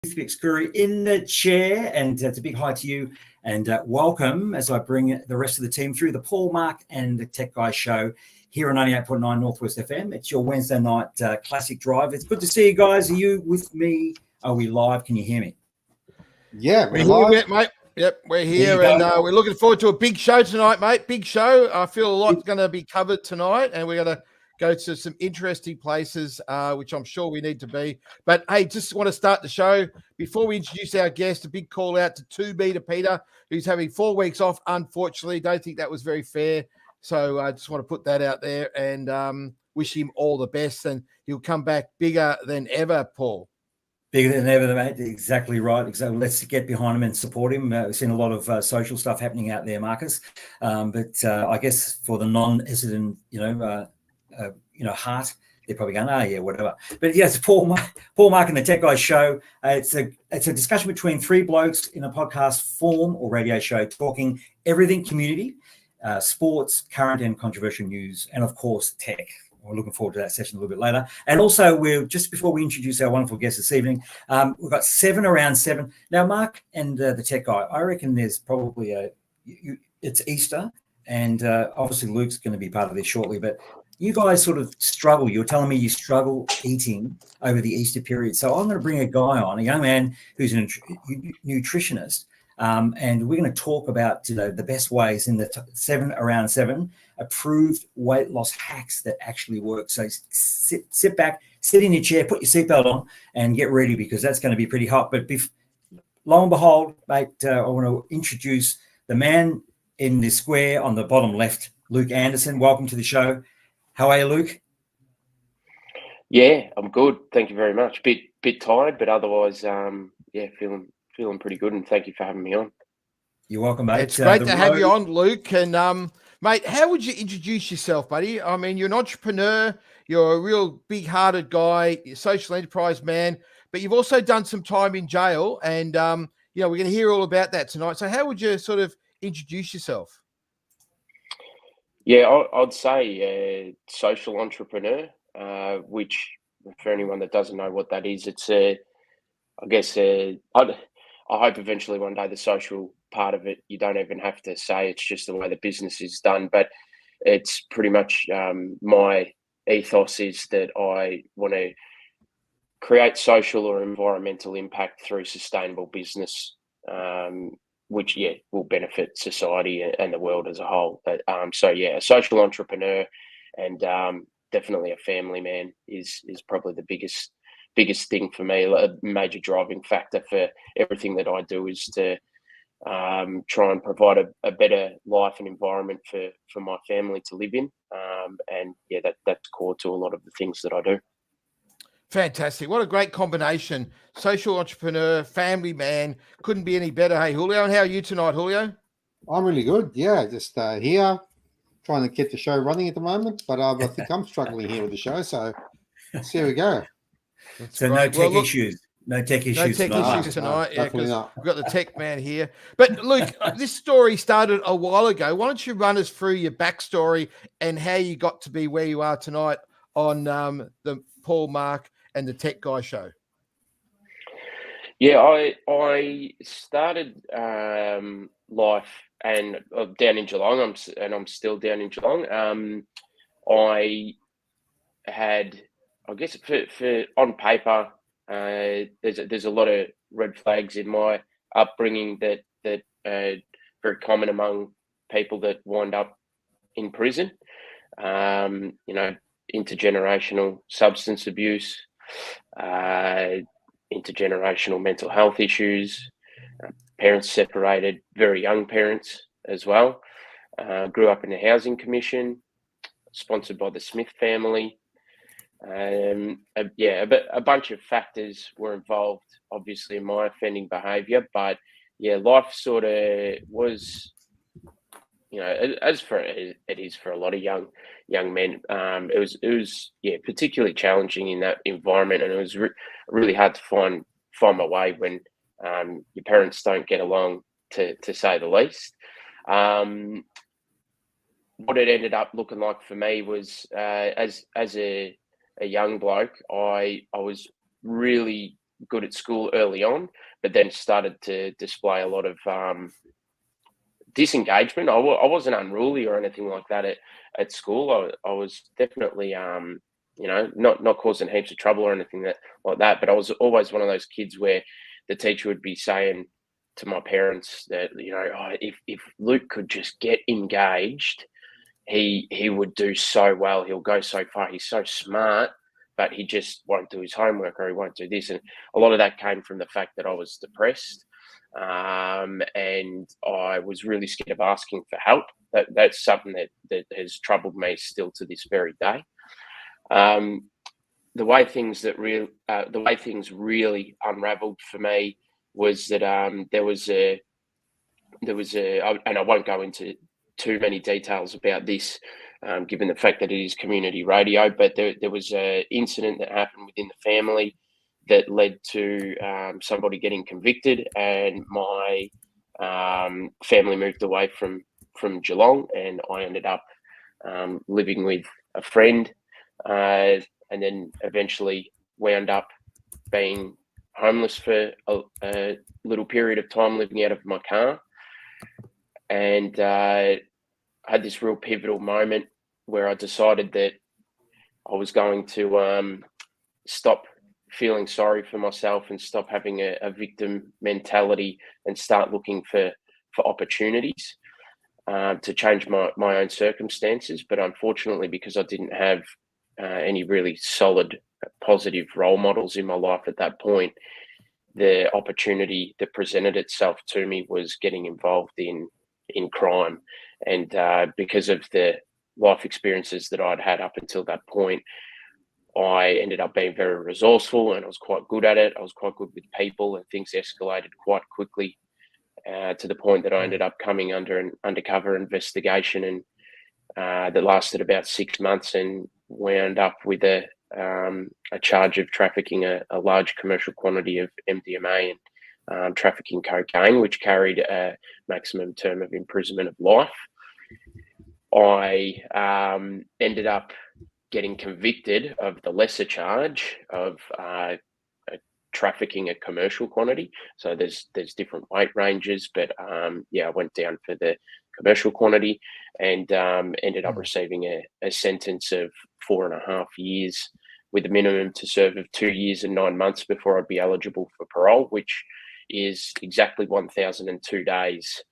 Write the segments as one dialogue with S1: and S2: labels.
S1: Scurry in the chair, and it's a big hi to you and welcome as I bring the rest of the team through the Paul, Mark and the Tech Guy show here on 98.9 Northwest FM. It's your Wednesday night classic drive. It's good to see you guys. Are you with me? Are we live? Can you hear me?
S2: Yeah,
S3: we're here, mate. Yep, we're here, and we're looking forward to a big show tonight, mate. Big show. I feel a lot's going to be covered tonight, and we're going to go to some interesting places, which I'm sure we need to be. But, hey, just want to start the show. Before we introduce our guest, a big call out to 2B to Peter, who's having 4 weeks off, unfortunately. Don't think that was very fair. So I just want to put that out there and wish him all the best, and he'll come back bigger than ever, Paul.
S1: Bigger than ever, mate. Exactly right. Exactly. Let's get behind him and support him. We've seen a lot of social stuff happening out there, Marcus. But I guess for the non-hesitant, heart, they're probably going, yeah, whatever. But yes, Paul, Mark, and the Tech Guy show. It's a discussion between three blokes in a podcast form or radio show, talking everything community, sports, current and controversial news, and of course tech. We're looking forward to that session a little bit later. And also, we're just before we introduce our wonderful guest this evening, we've got 7 around 7. Now, Mark and the Tech Guy, I reckon there's probably it's Easter, and obviously Luke's going to be part of this shortly, but you guys sort of struggle. You were telling me you struggle eating over the Easter period. So I'm going to bring a guy on, a young man who's a nutritionist, and we're going to talk about the best ways in the 7 around 7 approved weight loss hacks that actually work. So sit back, sit in your chair, put your seatbelt on, and get ready because that's going to be pretty hot. But lo and behold, mate, I want to introduce the man in the square on the bottom left, Luke Anderson. Welcome to the show. How are you, Luke?
S4: Yeah, I'm good. Thank you very much. Bit tired, but otherwise, feeling pretty good. And thank you for having me on.
S1: You're welcome, mate.
S3: It's great to have you on, Luke. And mate, how would you introduce yourself, buddy? I mean, you're an entrepreneur. You're a real big-hearted guy. You're a social enterprise man. But you've also done some time in jail, and we're going to hear all about that tonight. So, how would you sort of introduce yourself?
S4: Yeah, I'd say social entrepreneur, which for anyone that doesn't know what that is, it's I hope eventually one day the social part of it, you don't even have to say it's just the way the business is done. But it's pretty much my ethos is that I want to create social or environmental impact through sustainable business, which will benefit society and the world as a whole. But a social entrepreneur and definitely a family man is probably the biggest thing for me. A major driving factor for everything that I do is to try and provide a better life and environment for my family to live in. That's core to a lot of the things that I do.
S3: Fantastic. What a great combination. Social entrepreneur, family man. Couldn't be any better. Hey, Julio, and how are you tonight, Julio?
S2: I'm really good. Yeah, just here trying to get the show running at the moment, but I think I'm struggling here with the show. So let's see how we go.
S3: That's
S1: so
S3: great.
S1: No tech issues. No tech issues
S3: tonight.
S2: No,
S3: Yeah, because
S2: not.
S3: we've got the tech man here. But Luke, this story started a while ago. Why don't you run us through your backstory and how you got to be where you are tonight on the Paul, Mark and the Tech Guy show?
S4: Yeah, I started life and down in Geelong. I'm still down in Geelong. I had, I guess, for on paper, there's a lot of red flags in my upbringing that very common among people that wind up in prison. Intergenerational substance abuse, intergenerational mental health issues, parents separated, very young parents as well. Grew up in a housing commission, sponsored by the Smith family. A bunch of factors were involved, obviously, in my offending behaviour. But life sort of was, as for it is for a lot of young men. It was particularly challenging in that environment, and it was really hard to find my way when your parents don't get along, to say the least. What it ended up looking like for me was, as a young bloke, I was really good at school early on, but then started to display a lot of disengagement. I wasn't unruly or anything like that at school. I was definitely not causing heaps of trouble or anything like that. But I was always one of those kids where the teacher would be saying to my parents that, oh, if Luke could just get engaged, he would do so well. He'll go so far. He's so smart, but he just won't do his homework, or he won't do this. And a lot of that came from the fact that I was depressed. And I was really scared of asking for help. That's something that has troubled me still to this very day. The way things really unraveled for me was that there was a, and I won't go into too many details about this, given the fact that it is community radio, but there was an incident that happened within the family that led to somebody getting convicted, and my family moved away from Geelong, and I ended up living with a friend, and then eventually wound up being homeless for a little period of time, living out of my car. And I had this real pivotal moment where I decided that I was going to stop feeling sorry for myself and stop having a victim mentality and start looking for opportunities to change my own circumstances. But unfortunately, because I didn't have any really solid, positive role models in my life at that point, the opportunity that presented itself to me was getting involved in crime. And because of the life experiences that I'd had up until that point, I ended up being very resourceful, and I was quite good at it. I was quite good with people, and things escalated quite quickly to the point that I ended up coming under an undercover investigation, and that lasted about 6 months, and wound up with a charge of trafficking a large commercial quantity of MDMA and trafficking cocaine, which carried a maximum term of imprisonment of life. I ended up getting convicted of the lesser charge of trafficking a commercial quantity. So there's different weight ranges, but I went down for the commercial quantity, and ended up receiving a sentence of 4.5 years with a minimum to serve of 2 years and 9 months before I'd be eligible for parole, which is exactly 1,002 days,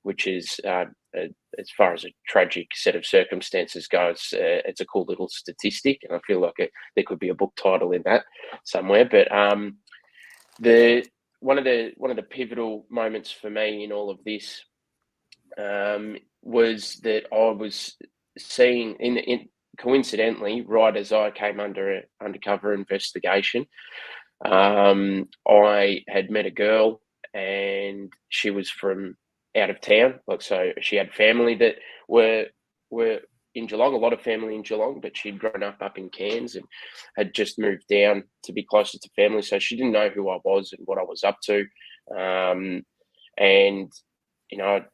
S4: which is, as far as a tragic set of circumstances goes, it's a cool little statistic, and I feel like there could be a book title in that somewhere. But one of the pivotal moments for me in all of this was that I was seeing coincidentally, right as I came under an undercover investigation, I had met a girl, and she was from out of town. So she had family that were in Geelong, a lot of family in Geelong, but she'd grown up in Cairns and had just moved down to be closer to family. So she didn't know who I was and what I was up to. And I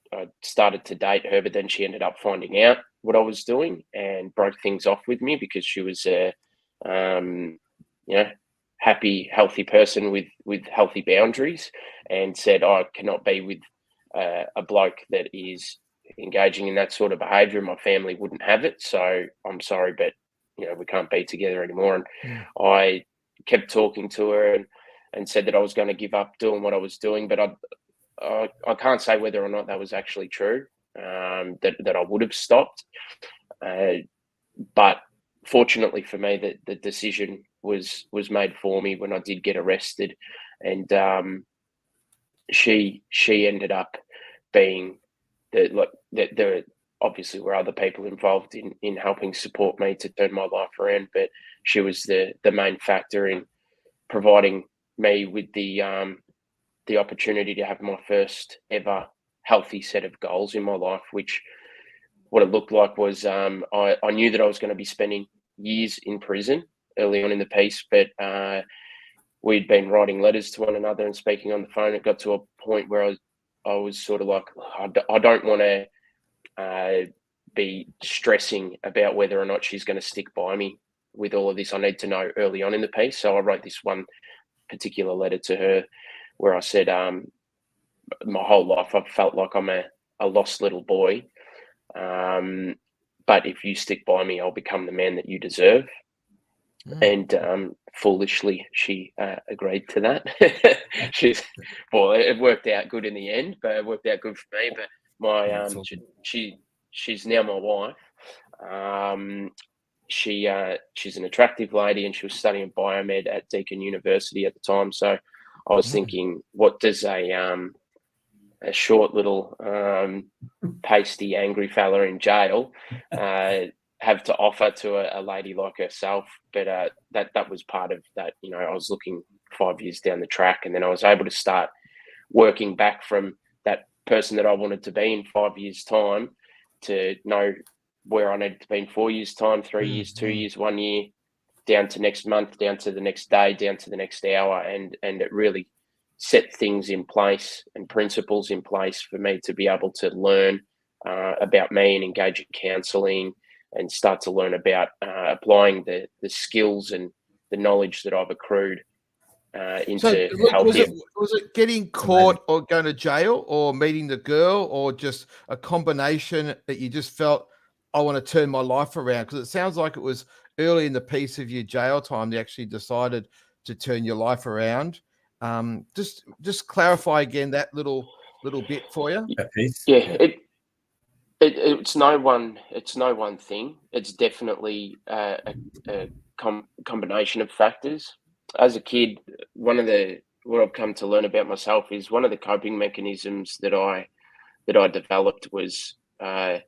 S4: started to date her, but then she ended up finding out what I was doing and broke things off with me, because she was a happy, healthy person with healthy boundaries, and said, I cannot be with a bloke that is engaging in that sort of behavior. My family wouldn't have it, so I'm sorry, but we can't be together anymore. And I kept talking to her and said that I was going to give up doing what I was doing, but I can't say whether or not that was actually true, that I would have stopped. But fortunately for me, the decision was made for me when I did get arrested, and she ended up being there obviously were other people involved in helping support me to turn my life around, but she was the main factor in providing me with the opportunity to have my first ever healthy set of goals in my life, which what it looked like was I knew that I was going to be spending years in prison early on in the piece, but we'd been writing letters to one another and speaking on the phone. It got to a point where I was sort of like, I don't want to be stressing about whether or not she's going to stick by me with all of this. I need to know early on in the piece. So I wrote this one particular letter to her where I said, my whole life I've felt like I'm a lost little boy. But if you stick by me, I'll become the man that you deserve. And foolishly, she agreed to that. It worked out good in the end, but it worked out good for me. But my she's now my wife. She's an attractive lady, and she was studying biomed at Deakin University at the time. So I was thinking, what does a short little pasty, angry fella in jail have to offer to a lady like herself? But that was part of that. You know, I was looking 5 years down the track, and then I was able to start working back from that person that I wanted to be in 5 years' time to know where I needed to be in 4 years' time, 3 years, 2 years, 1 year, down to next month, down to the next day, down to the next hour. And it really set things in place and principles in place for me to be able to learn about me and engage in counselling and start to learn about applying the skills and the knowledge that I've accrued into helping.
S3: Was it getting caught or going to jail or meeting the girl, or just a combination that you just felt, I want to turn my life around? Because it sounds like it was early in the piece of your jail time you actually decided to turn your life around. Just clarify again that little bit for you.
S4: Yeah. It's no one thing. It's definitely a combination of factors. As a kid, what I've come to learn about myself is one of the coping mechanisms that I developed was I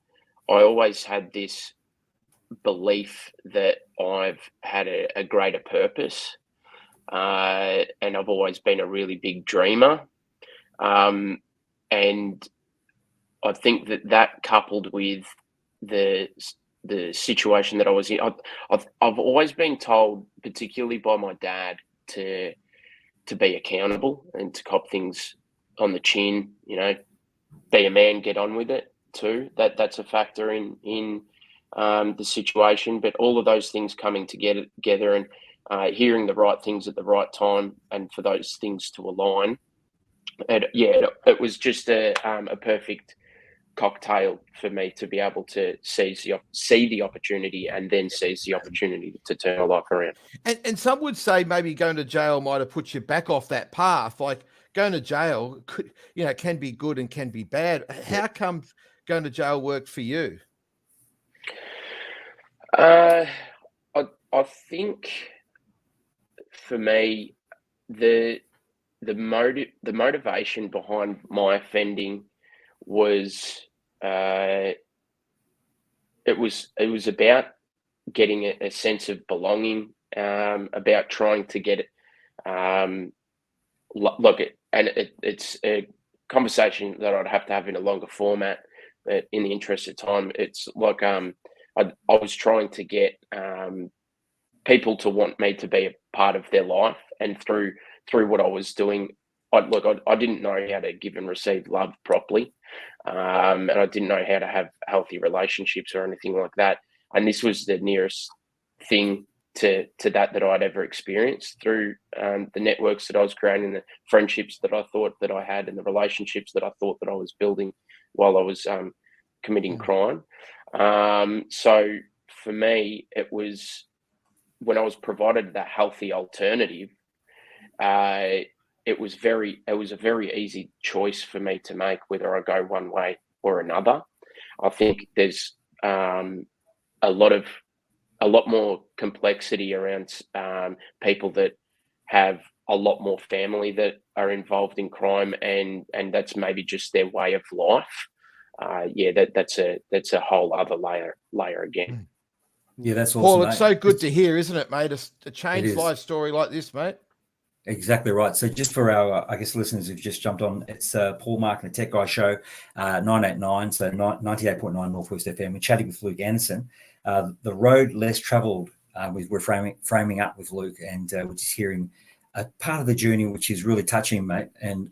S4: always had this belief that I've had a greater purpose, and I've always been a really big dreamer, and I think that coupled with the situation that I was in, I've always been told, particularly by my dad, to be accountable and to cop things on the chin. You know, be a man, get on with it too. That's a factor in the situation. But all of those things coming together and hearing the right things at the right time, and for those things to align. And it was just a perfect cocktail for me to be able to see the opportunity and then seize the opportunity to turn my life around.
S3: And some would say maybe going to jail might have put you back off that path. Like, going to jail can be good and can be bad. How come going to jail worked for you?
S4: I think for me, the motivation behind my offending was it was about getting a sense of belonging, about trying to get it. It's a conversation that I'd have to have in a longer format. But in the interest of time, it's like I was trying to get people to want me to be a part of their life, and through what I was doing, I didn't know how to give and receive love properly, and I didn't know how to have healthy relationships or anything like that. And this was the nearest thing to that I'd ever experienced through the networks that I was creating, the friendships that I thought that I had, and the relationships that I thought that I was building while I was committing crime. So for me, it was when I was provided that healthy alternative. It was a very easy choice for me to make, whether I go one way or another. I think there's a lot more complexity around people that have a lot more family that are involved in crime, and that's maybe just their way of life. That's a whole other layer again.
S1: Yeah, that's awesome,
S3: Paul.
S1: mate.
S3: It's so good to hear, isn't it, mate? A changed life story like this, mate.
S1: Exactly right. So just for our, listeners who've just jumped on, it's Paul Mark and the Tech Guy Show, 989, so 98.9 Northwest FM. We're chatting with Luke Anderson. The road less travelled, we're framing up with Luke, and we're just hearing a part of the journey, which is really touching, mate, and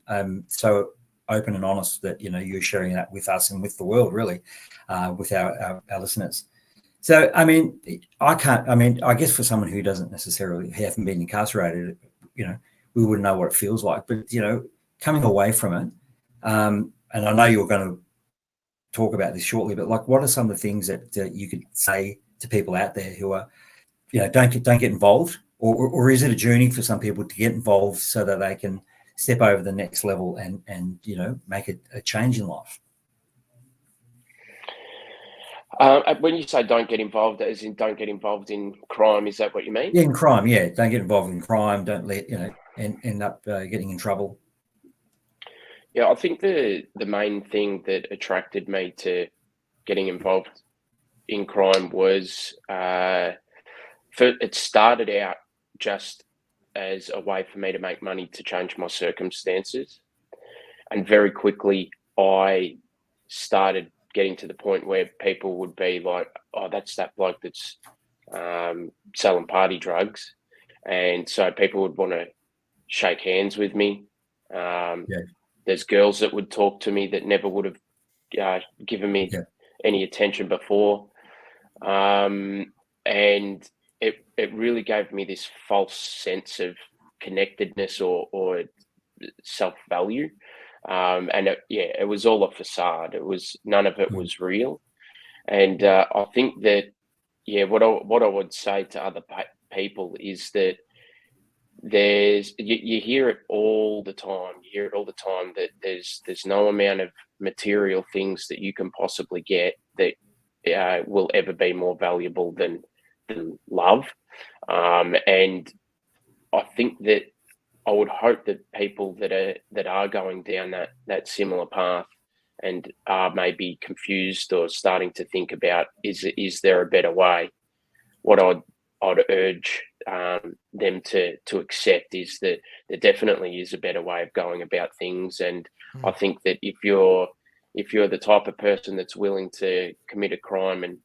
S1: so open and honest that, you're sharing that with us and with the world, really, with our listeners. So, I guess for someone who doesn't necessarily haven't been incarcerated, we wouldn't know what it feels like. But, coming away from it, and I know you're going to talk about this shortly, but like, what are some of the things that you could say to people out there who are, don't get involved, or is it a journey for some people to get involved so that they can step over the next level and make a change in life?
S4: When you say don't get involved, as in don't get involved in crime, is that what you mean?
S1: Yeah, in crime, yeah. Don't get involved in crime. Don't let, end up getting in trouble.
S4: Yeah, I think the main thing that attracted me to getting involved in crime was it started out just as a way for me to make money to change my circumstances. And very quickly, I started getting to the point where people would be like, oh, that's that bloke that's selling party drugs. And so people would want to shake hands with me. There's girls that would talk to me that never would have given me any attention before. And it really gave me this false sense of connectedness or self-value. And it was all a facade. None of it was real. And I think that, what I would say to other people is that you hear it all the time. You hear it all the time that there's no amount of material things that you can possibly get that will ever be more valuable than love. And I think that I would hope that people that are going down that similar path and are maybe confused or starting to think about is there a better way? What I'd urge them to accept is that there definitely is a better way of going about things. And I think that if you're the type of person that's willing to commit a crime and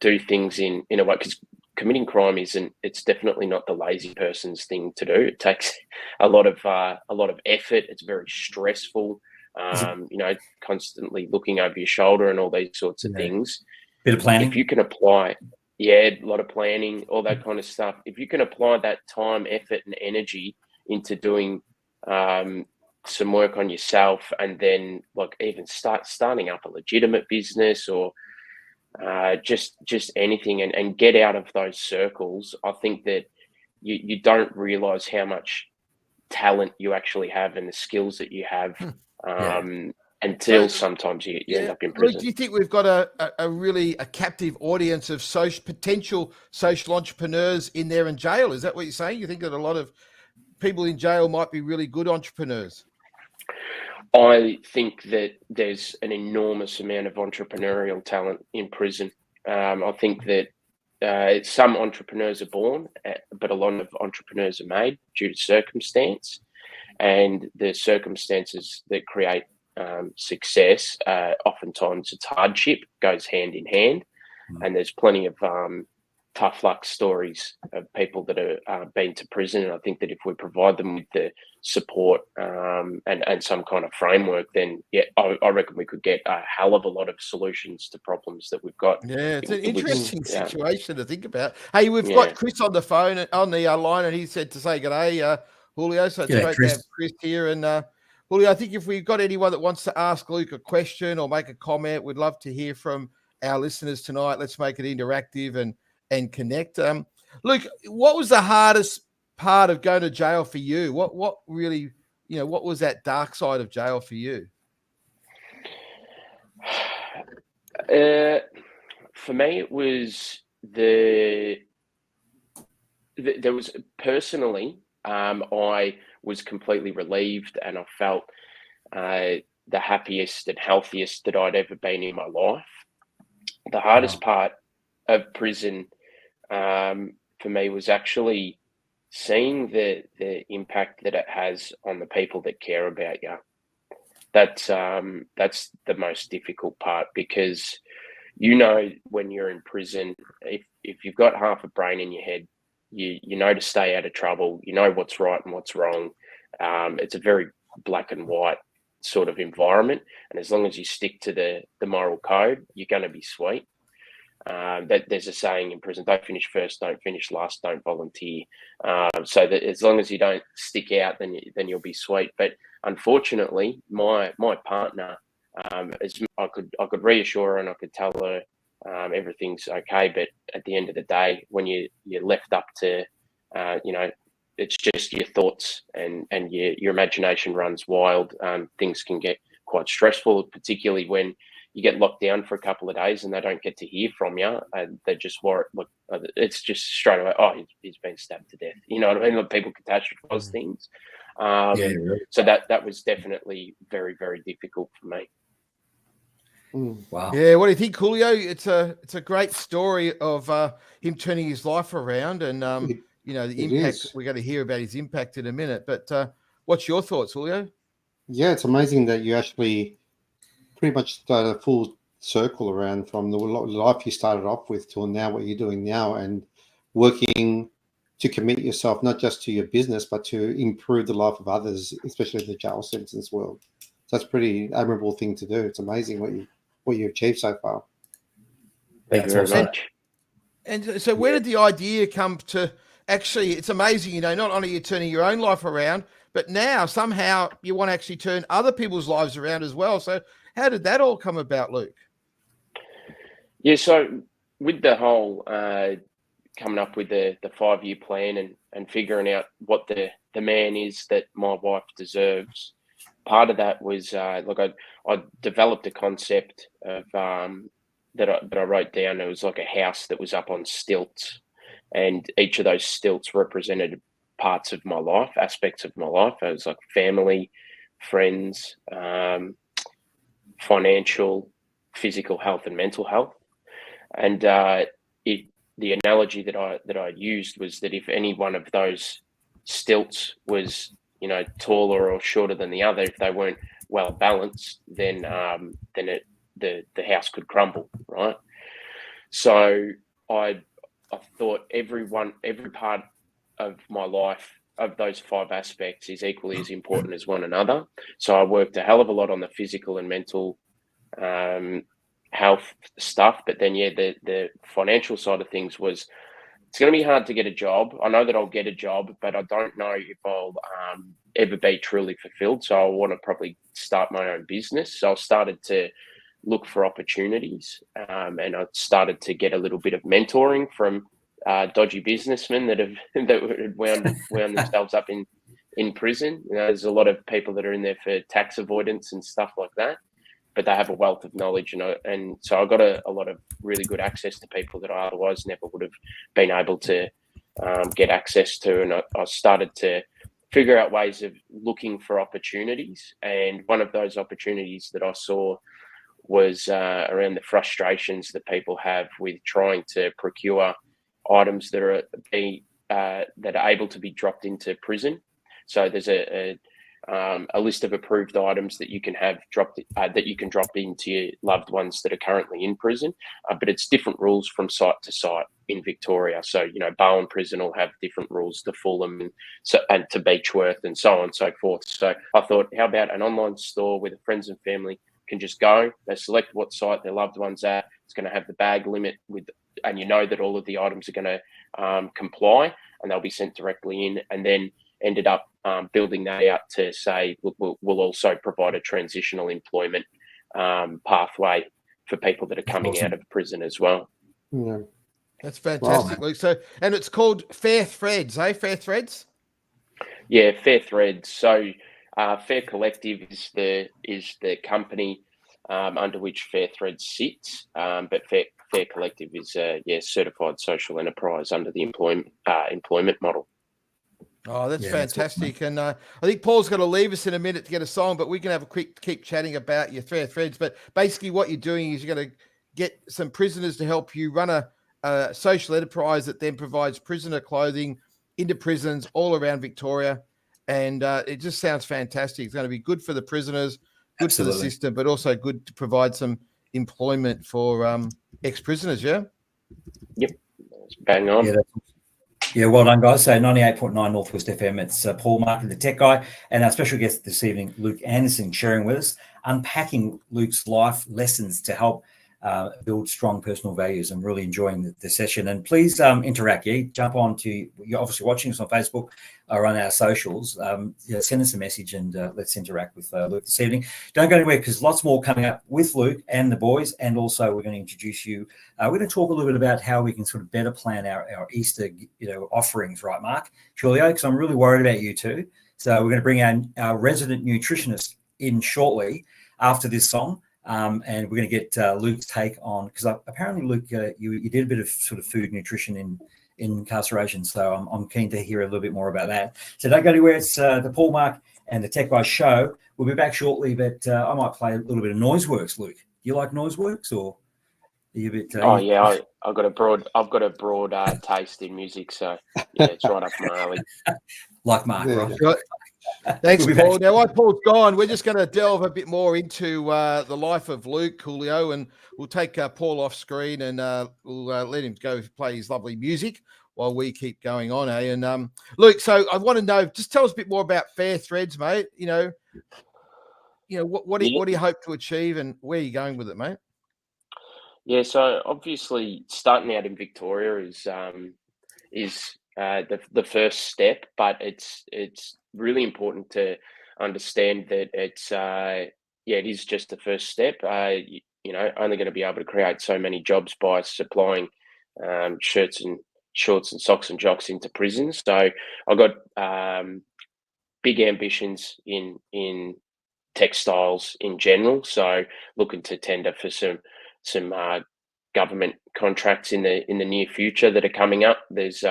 S4: do things in a way, because committing crime it's definitely not the lazy person's thing to do. It takes a lot of effort. It's very stressful. Constantly looking over your shoulder and all these sorts of things.
S1: Bit of planning.
S4: If you can apply, a lot of planning, all that kind of stuff. If you can apply that time, effort, and energy into doing some work on yourself, and then like even starting up a legitimate business or just anything, and get out of those circles, I think that you don't realize how much talent you actually have and the skills that you have until sometimes you end up in prison.
S3: Luke, do you think we've got a really captive audience of potential social entrepreneurs in there in jail? Is that what you're saying? You think that a lot of people in jail might be really good entrepreneurs?
S4: I think that there's an enormous amount of entrepreneurial talent in prison. I think that some entrepreneurs are born, but a lot of entrepreneurs are made due to circumstance, and the circumstances that create success, oftentimes it's hardship, goes hand in hand. And there's plenty of tough luck stories of people that are been to prison. And I think that if we provide them with the support and some kind of framework, then I reckon we could get a hell of a lot of solutions to problems that we've got.
S3: Yeah, it's an interesting situation to think about. Hey, we've got Chris on the phone, on the line, and he said to say g'day, Julio. So it's great to have Chris here. And Julio, I think if we've got anyone that wants to ask Luke a question or make a comment, we'd love to hear from our listeners tonight. Let's make it interactive and connect. Luke, what was the hardest part of going to jail for you? What really, what was that dark side of jail for you?
S4: For me, it was there was personally, I was completely relieved, and I felt the happiest and healthiest that I'd ever been in my life. The hardest part of prison for me was actually seeing the impact that it has on the people that care about you. That's the most difficult part, because when you're in prison, if you've got half a brain in your head, you know to stay out of trouble, you know what's right and what's wrong. It's a very black and white sort of environment, and as long as you stick to the moral code, you're going to be sweet. that there's a saying in prison: don't finish first, don't finish last, don't volunteer. So that as long as you don't stick out, then you'll be sweet. But unfortunately, my partner, I could reassure her and I could tell her everything's okay. But at the end of the day, when you're left up to, it's just your thoughts and your imagination runs wild. Things can get quite stressful, particularly when you get locked down for a couple of days and they don't get to hear from you. They just worry. Look, it's just straight away. Oh, he's been stabbed to death. You know what I mean? Like, people catastrophize things. So that was definitely very, very difficult for me.
S1: Wow.
S3: Yeah, what do you think, Julio? It's a great story of him turning his life around, and the impact. We're going to hear about his impact in a minute. But what's your thoughts, Julio?
S2: Yeah, it's amazing that you actually pretty much started a full circle around from the life you started off with till now, what you're doing now, and working to commit yourself not just to your business, but to improve the life of others, especially in the jail sentence world. So that's a pretty admirable thing to do. It's amazing what you achieved so far.
S4: Thank you very much.
S3: And so where did the idea come to? Actually, it's amazing, not only you're turning your own life around, but now somehow you want to actually turn other people's lives around as well. So how did that all come about, Luke?
S4: Yeah, so with the whole coming up with the 5-year plan and figuring out what the man is that my wife deserves, part of that was I developed a concept of that I wrote down. It was like a house that was up on stilts, and each of those stilts represented parts of my life, aspects of my life. It was like family, friends, financial, physical health, and mental health. And the analogy that I used was that if any one of those stilts was taller or shorter than the other, if they weren't well balanced, then the house could crumble, right? So I thought every part of my life, of those 5 aspects, is equally as important as one another. So I worked a hell of a lot on the physical and mental health stuff, but then the financial side of things was, it's going to be hard to get a job. I know that I'll get a job, but I don't know if I'll ever be truly fulfilled. So I want to probably start my own business. So I started to look for opportunities, and I started to get a little bit of mentoring from dodgy businessmen that had wound themselves up in prison. There's a lot of people that are in there for tax avoidance and stuff like that, but they have a wealth of knowledge, and so I got a lot of really good access to people that I otherwise never would have been able to get access to. And I started to figure out ways of looking for opportunities. And one of those opportunities that I saw was around the frustrations that people have with trying to procure items that are able to be dropped into prison. So there's a list of approved items that you can have dropped that you can drop into your loved ones that are currently in prison, but it's different rules from site to site in Victoria. So Bowen Prison will have different rules to Fulham and to Beechworth and so on and so forth. So I thought, how about an online store where the friends and family can just go, they select what site their loved one's at, it's going to have the bag limit and that all of the items are going to comply, and they'll be sent directly in. And then ended up building that out to say, look, we'll also provide a transitional employment pathway for people that are coming out of prison as well.
S2: Yeah.
S3: That's fantastic, Luke. So, and it's called Fair Threads, eh? Fair Threads? Yeah,
S4: Fair Threads. So Fair Collective is the company under which Fair Threads sits, but Fair Collective is certified social enterprise under the employment model.
S3: Oh, that's fantastic. And I think Paul's going to leave us in a minute to get a song, but we can have a quick keep chatting about your Fair Threads. But basically what you're doing is you're going to get some prisoners to help you run a social enterprise that then provides prisoner clothing into prisons all around Victoria. And it just sounds fantastic. It's going to be good for the prisoners, good for the system, but also good to provide some employment for ex-prisoners, yeah?
S4: Yep. Bang on.
S1: Yeah, well done, guys. So 98.9 Northwest FM. It's Paul Martin, the tech guy, and our special guest this evening, Luke Anderson, sharing with us, unpacking Luke's life lessons to help build strong personal values. I'm really enjoying the session. And please interact. Yeah, jump on to, you're obviously watching us on Facebook or on our socials. Send us a message and let's interact with Luke this evening. Don't go anywhere, because lots more coming up with Luke and the boys. And also we're going to introduce you. We're going to talk a little bit about how we can sort of better plan our Easter offerings, right, Mark? Julio, because I'm really worried about you too. So we're going to bring our resident nutritionist in shortly after this song. And we're going to get Luke's take on, because apparently, Luke, you did a bit of sort of food nutrition in incarceration. So I'm keen to hear a little bit more about that. So don't go anywhere. It's the Paul, Mark and the Tech Guys show. We'll be back shortly, but I might play a little bit of Noiseworks. Luke, do you like Noiseworks, or are you a bit?
S4: Yeah, I've got a broad taste in music, so yeah, it's right up my alley.
S1: Like Mark, right?
S3: Thanks, Paul. Now, while Paul's gone, we're just going to delve a bit more into the life of Luke, Julio, and we'll take Paul off screen and we'll let him go play his lovely music while we keep going on, eh? And Luke, so I want to know, just tell us a bit more about Fair Threads, mate. What do you hope to achieve, and where are you going with it, mate?
S4: Yeah, so obviously starting out in Victoria is the first step, but it's really important to understand that it is just the first step. Only going to be able to create so many jobs by supplying shirts and shorts and socks and jocks into prisons. So I've got big ambitions in textiles in general. So looking to tender for some government contracts in the near future that are coming up. There's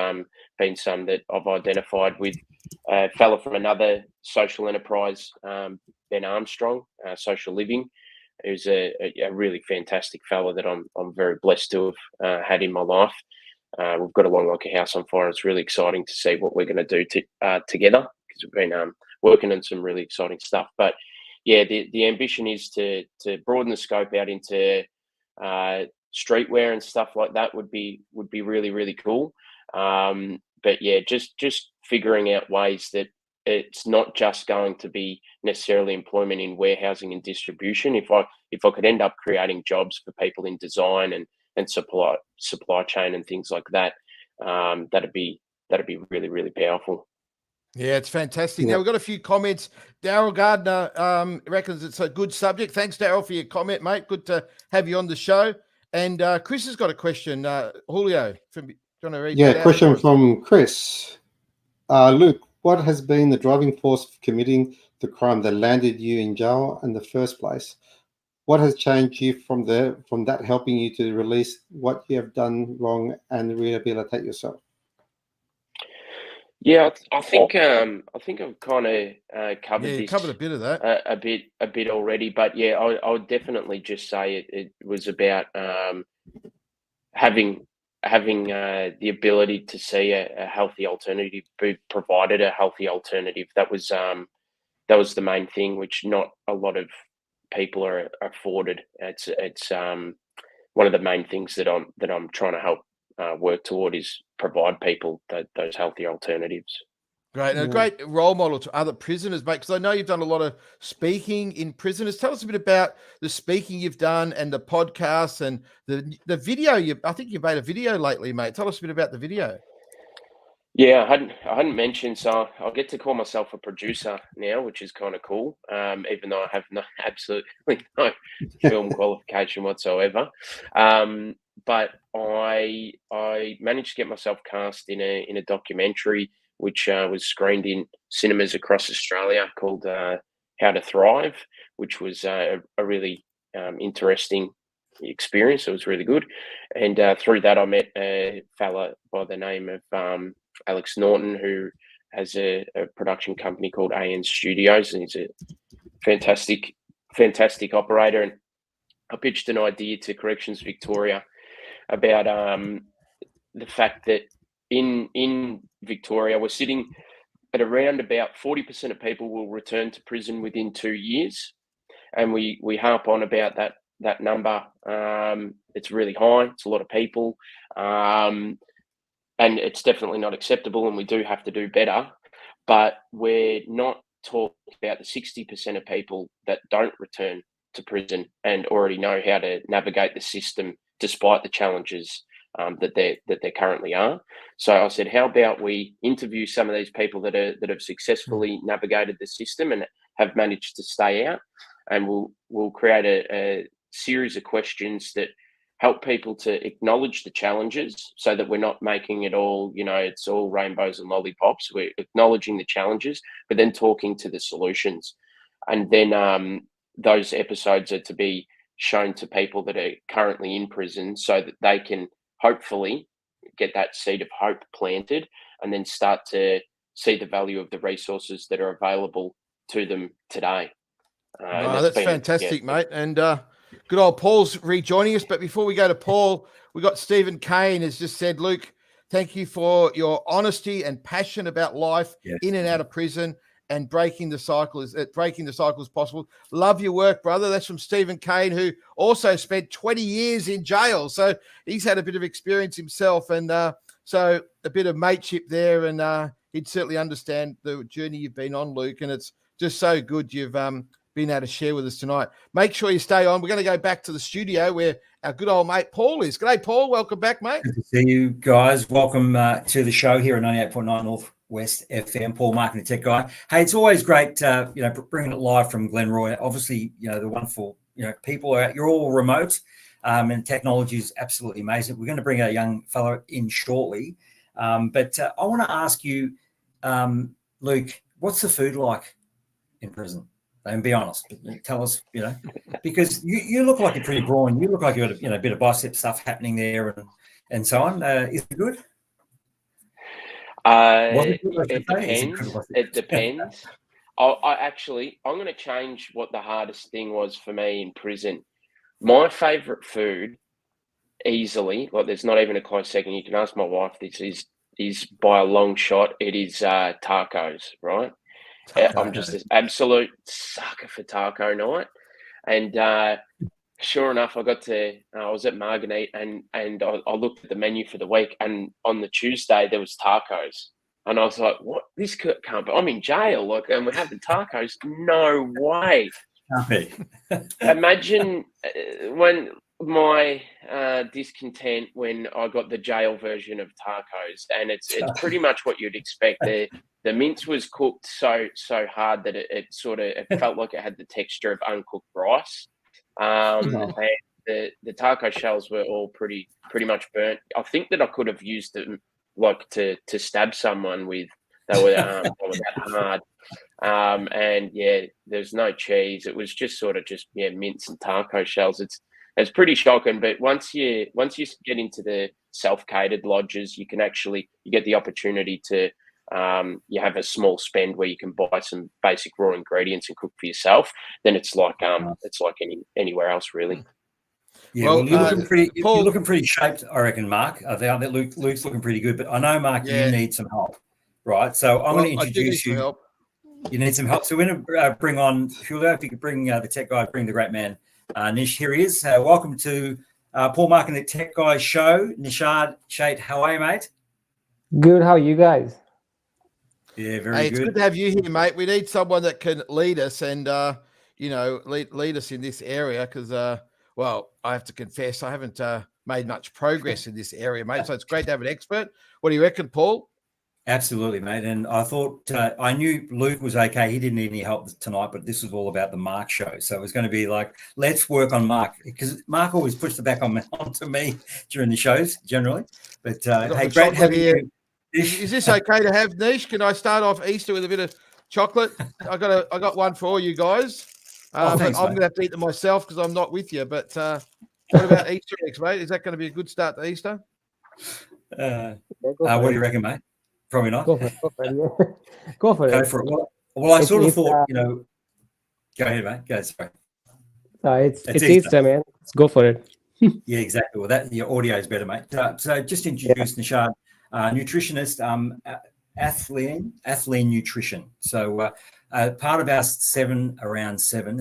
S4: been some that I've identified with a fella from another social enterprise, Ben Armstrong, Social Living, who's a really fantastic fella that I'm very blessed to have had in my life. We've got along like a house on fire. It's really exciting to see what we're going to do together, because we've been working on some really exciting stuff. But yeah, the ambition is to broaden the scope out into streetwear and stuff like that would be really, really cool. But yeah, just figuring out ways that it's not just going to be necessarily employment in warehousing and distribution. If I could end up creating jobs for people in design and supply chain and things like that, that'd be really, really powerful.
S3: Yeah, it's fantastic. Yeah. Now, we've got a few comments. Daryl Gardner reckons it's a good subject. Thanks, Daryl, for your comment, mate. Good to have you on the show. And Chris has got a question. Julio, do you want to read that out?
S2: Question from Chris. Luke, what has been the driving force for committing the crime that landed you in jail in the first place? What has changed you from that helping you to release what you have done wrong and rehabilitate yourself?
S4: Yeah, I think I've kind of covered this.
S3: Covered a bit of that,
S4: a bit already. But yeah, I would definitely just say it was about having the ability to see a healthy alternative, be provided a healthy alternative. That was the main thing, which not a lot of people are afforded. It's one of the main things that I'm trying to help work toward, is provide people those healthy alternatives.
S3: Great. And a great role model to other prisoners, mate, because I know you've done a lot of speaking in prisoners. Tell us a bit about the speaking you've done and the podcasts and the video. I think you made a video lately, mate. Tell us a bit about the video.
S4: Yeah, I hadn't mentioned, so I'll get to call myself a producer now, which is kind of cool, even though I have absolutely no film qualification whatsoever. But I managed to get myself cast in a documentary which was screened in cinemas across Australia called How to Thrive, which was a really interesting experience. It was really good. And through that, I met a fella by the name of Alex Norton, who has a production company called AN Studios, and he's a fantastic operator. And I pitched an idea to Corrections Victoria about the fact that in Victoria, we're sitting at around about 40% of people will return to prison within 2 years, and we harp on about that number. It's really high. It's a lot of people. And it's definitely not acceptable, and we do have to do better. But we're not talking about the 60% of people that don't return to prison and already know how to navigate the system despite the challenges that there currently are. So I said, how about we interview some of these people that have successfully navigated the system and have managed to stay out, and we'll create a series of questions that help people to acknowledge the challenges, so that we're not making it all, it's all rainbows and lollipops. We're acknowledging the challenges, but then talking to the solutions. And then those episodes are to be shown to people that are currently in prison, so that they can hopefully get that seed of hope planted and then start to see the value of the resources that are available to them today.
S3: That's fantastic, mate. And good old Paul's rejoining us. But before we go to Paul, we got Stephen Kane has just said, Luke, thank you for your honesty and passion about life in and out of prison, and breaking the cycle as possible. Love your work, brother. That's from Stephen Kane, who also spent 20 years in jail. So he's had a bit of experience himself, and so a bit of mateship there, and he'd certainly understand the journey you've been on, Luke, and it's just so good you've been able to share with us tonight. Make sure you stay on. We're going to go back to the studio where our good old mate Paul is. G'day, Paul. Welcome back, mate.
S1: Good to see you guys. Welcome to the show here at 98.9 Northwest FM. Paul, marketing tech guy. Hey, it's always great, bringing it live from Glenroy. Obviously, the wonderful, people are. You're all remote, and technology is absolutely amazing. We're going to bring a young fellow in shortly, but I want to ask you, Luke, what's the food like in prison? And be honest, tell us, because you look like you're pretty brawn. You look like you've got a bit of bicep stuff happening there and so on. Is it good?
S4: It depends. It depends. I'm going to change what the hardest thing was for me in prison. My favourite food, easily, like there's not even a close second. You can ask my wife. This is by a long shot. It is tacos, right? I'm just an absolute sucker for taco night, and sure enough, I was at Marganite, and I looked at the menu for the week, and on the Tuesday there was tacos, and I was like, "What? This can't be. I'm in jail, and we're having tacos? No way!" Imagine when my discontent when I got the jail version of tacos, and it's pretty much what you'd expect. The mince was cooked so hard that it felt like it had the texture of uncooked rice. And the taco shells were all pretty much burnt. I think that I could have used them like to stab someone with. They were that hard. And there's no cheese. It was just mince and taco shells. It's pretty shocking. But once you get into the self-catered lodges, you get the opportunity to. You have a small spend where you can buy some basic raw ingredients and cook for yourself. Then it's like anywhere else, really.
S1: Yeah, well, you're looking pretty shaped, I reckon, Mark. I think that Luke's looking pretty good, but I know, Mark, you need some help, right? So I'm going to introduce you. You need some help. So we're going to bring on, if you could bring the tech guy, bring the great man, Nish. Here he is. Welcome to Paul Mark and the Tech Guy show. Nishad Shait, how are you, mate?
S5: Good. How are you guys?
S1: Yeah, very good.
S3: It's good to have you here, mate. We need someone that can lead us and, lead us in this area because, I have to confess, I haven't made much progress in this area, mate. So it's great to have an expert. What do you reckon, Paul?
S1: Absolutely, mate. And I thought, I knew Luke was okay. He didn't need any help tonight, but this was all about the Mark show. So it was going to be like, let's work on Mark, because Mark always pushed the back onto me during the shows generally. But hey, great having you.
S3: Is this okay to have, Nish? Can I start off Easter with a bit of chocolate? I got one for all you guys.
S1: Thanks,
S3: I'm going to have to eat them myself because I'm not with you. But what about Easter eggs, mate? Is that going to be a good start to Easter?
S1: What do you reckon, mate? Probably not.
S5: Go for it. Go for it.
S1: Well, I sort of thought, go ahead, mate. Go, sorry.
S5: It's Easter, man. Let's go for it.
S1: Yeah, exactly. Well, your audio is better, mate. So just introduce Nishad. Nutritionist, Athlean Nutrition. So part of our top 7 around 7,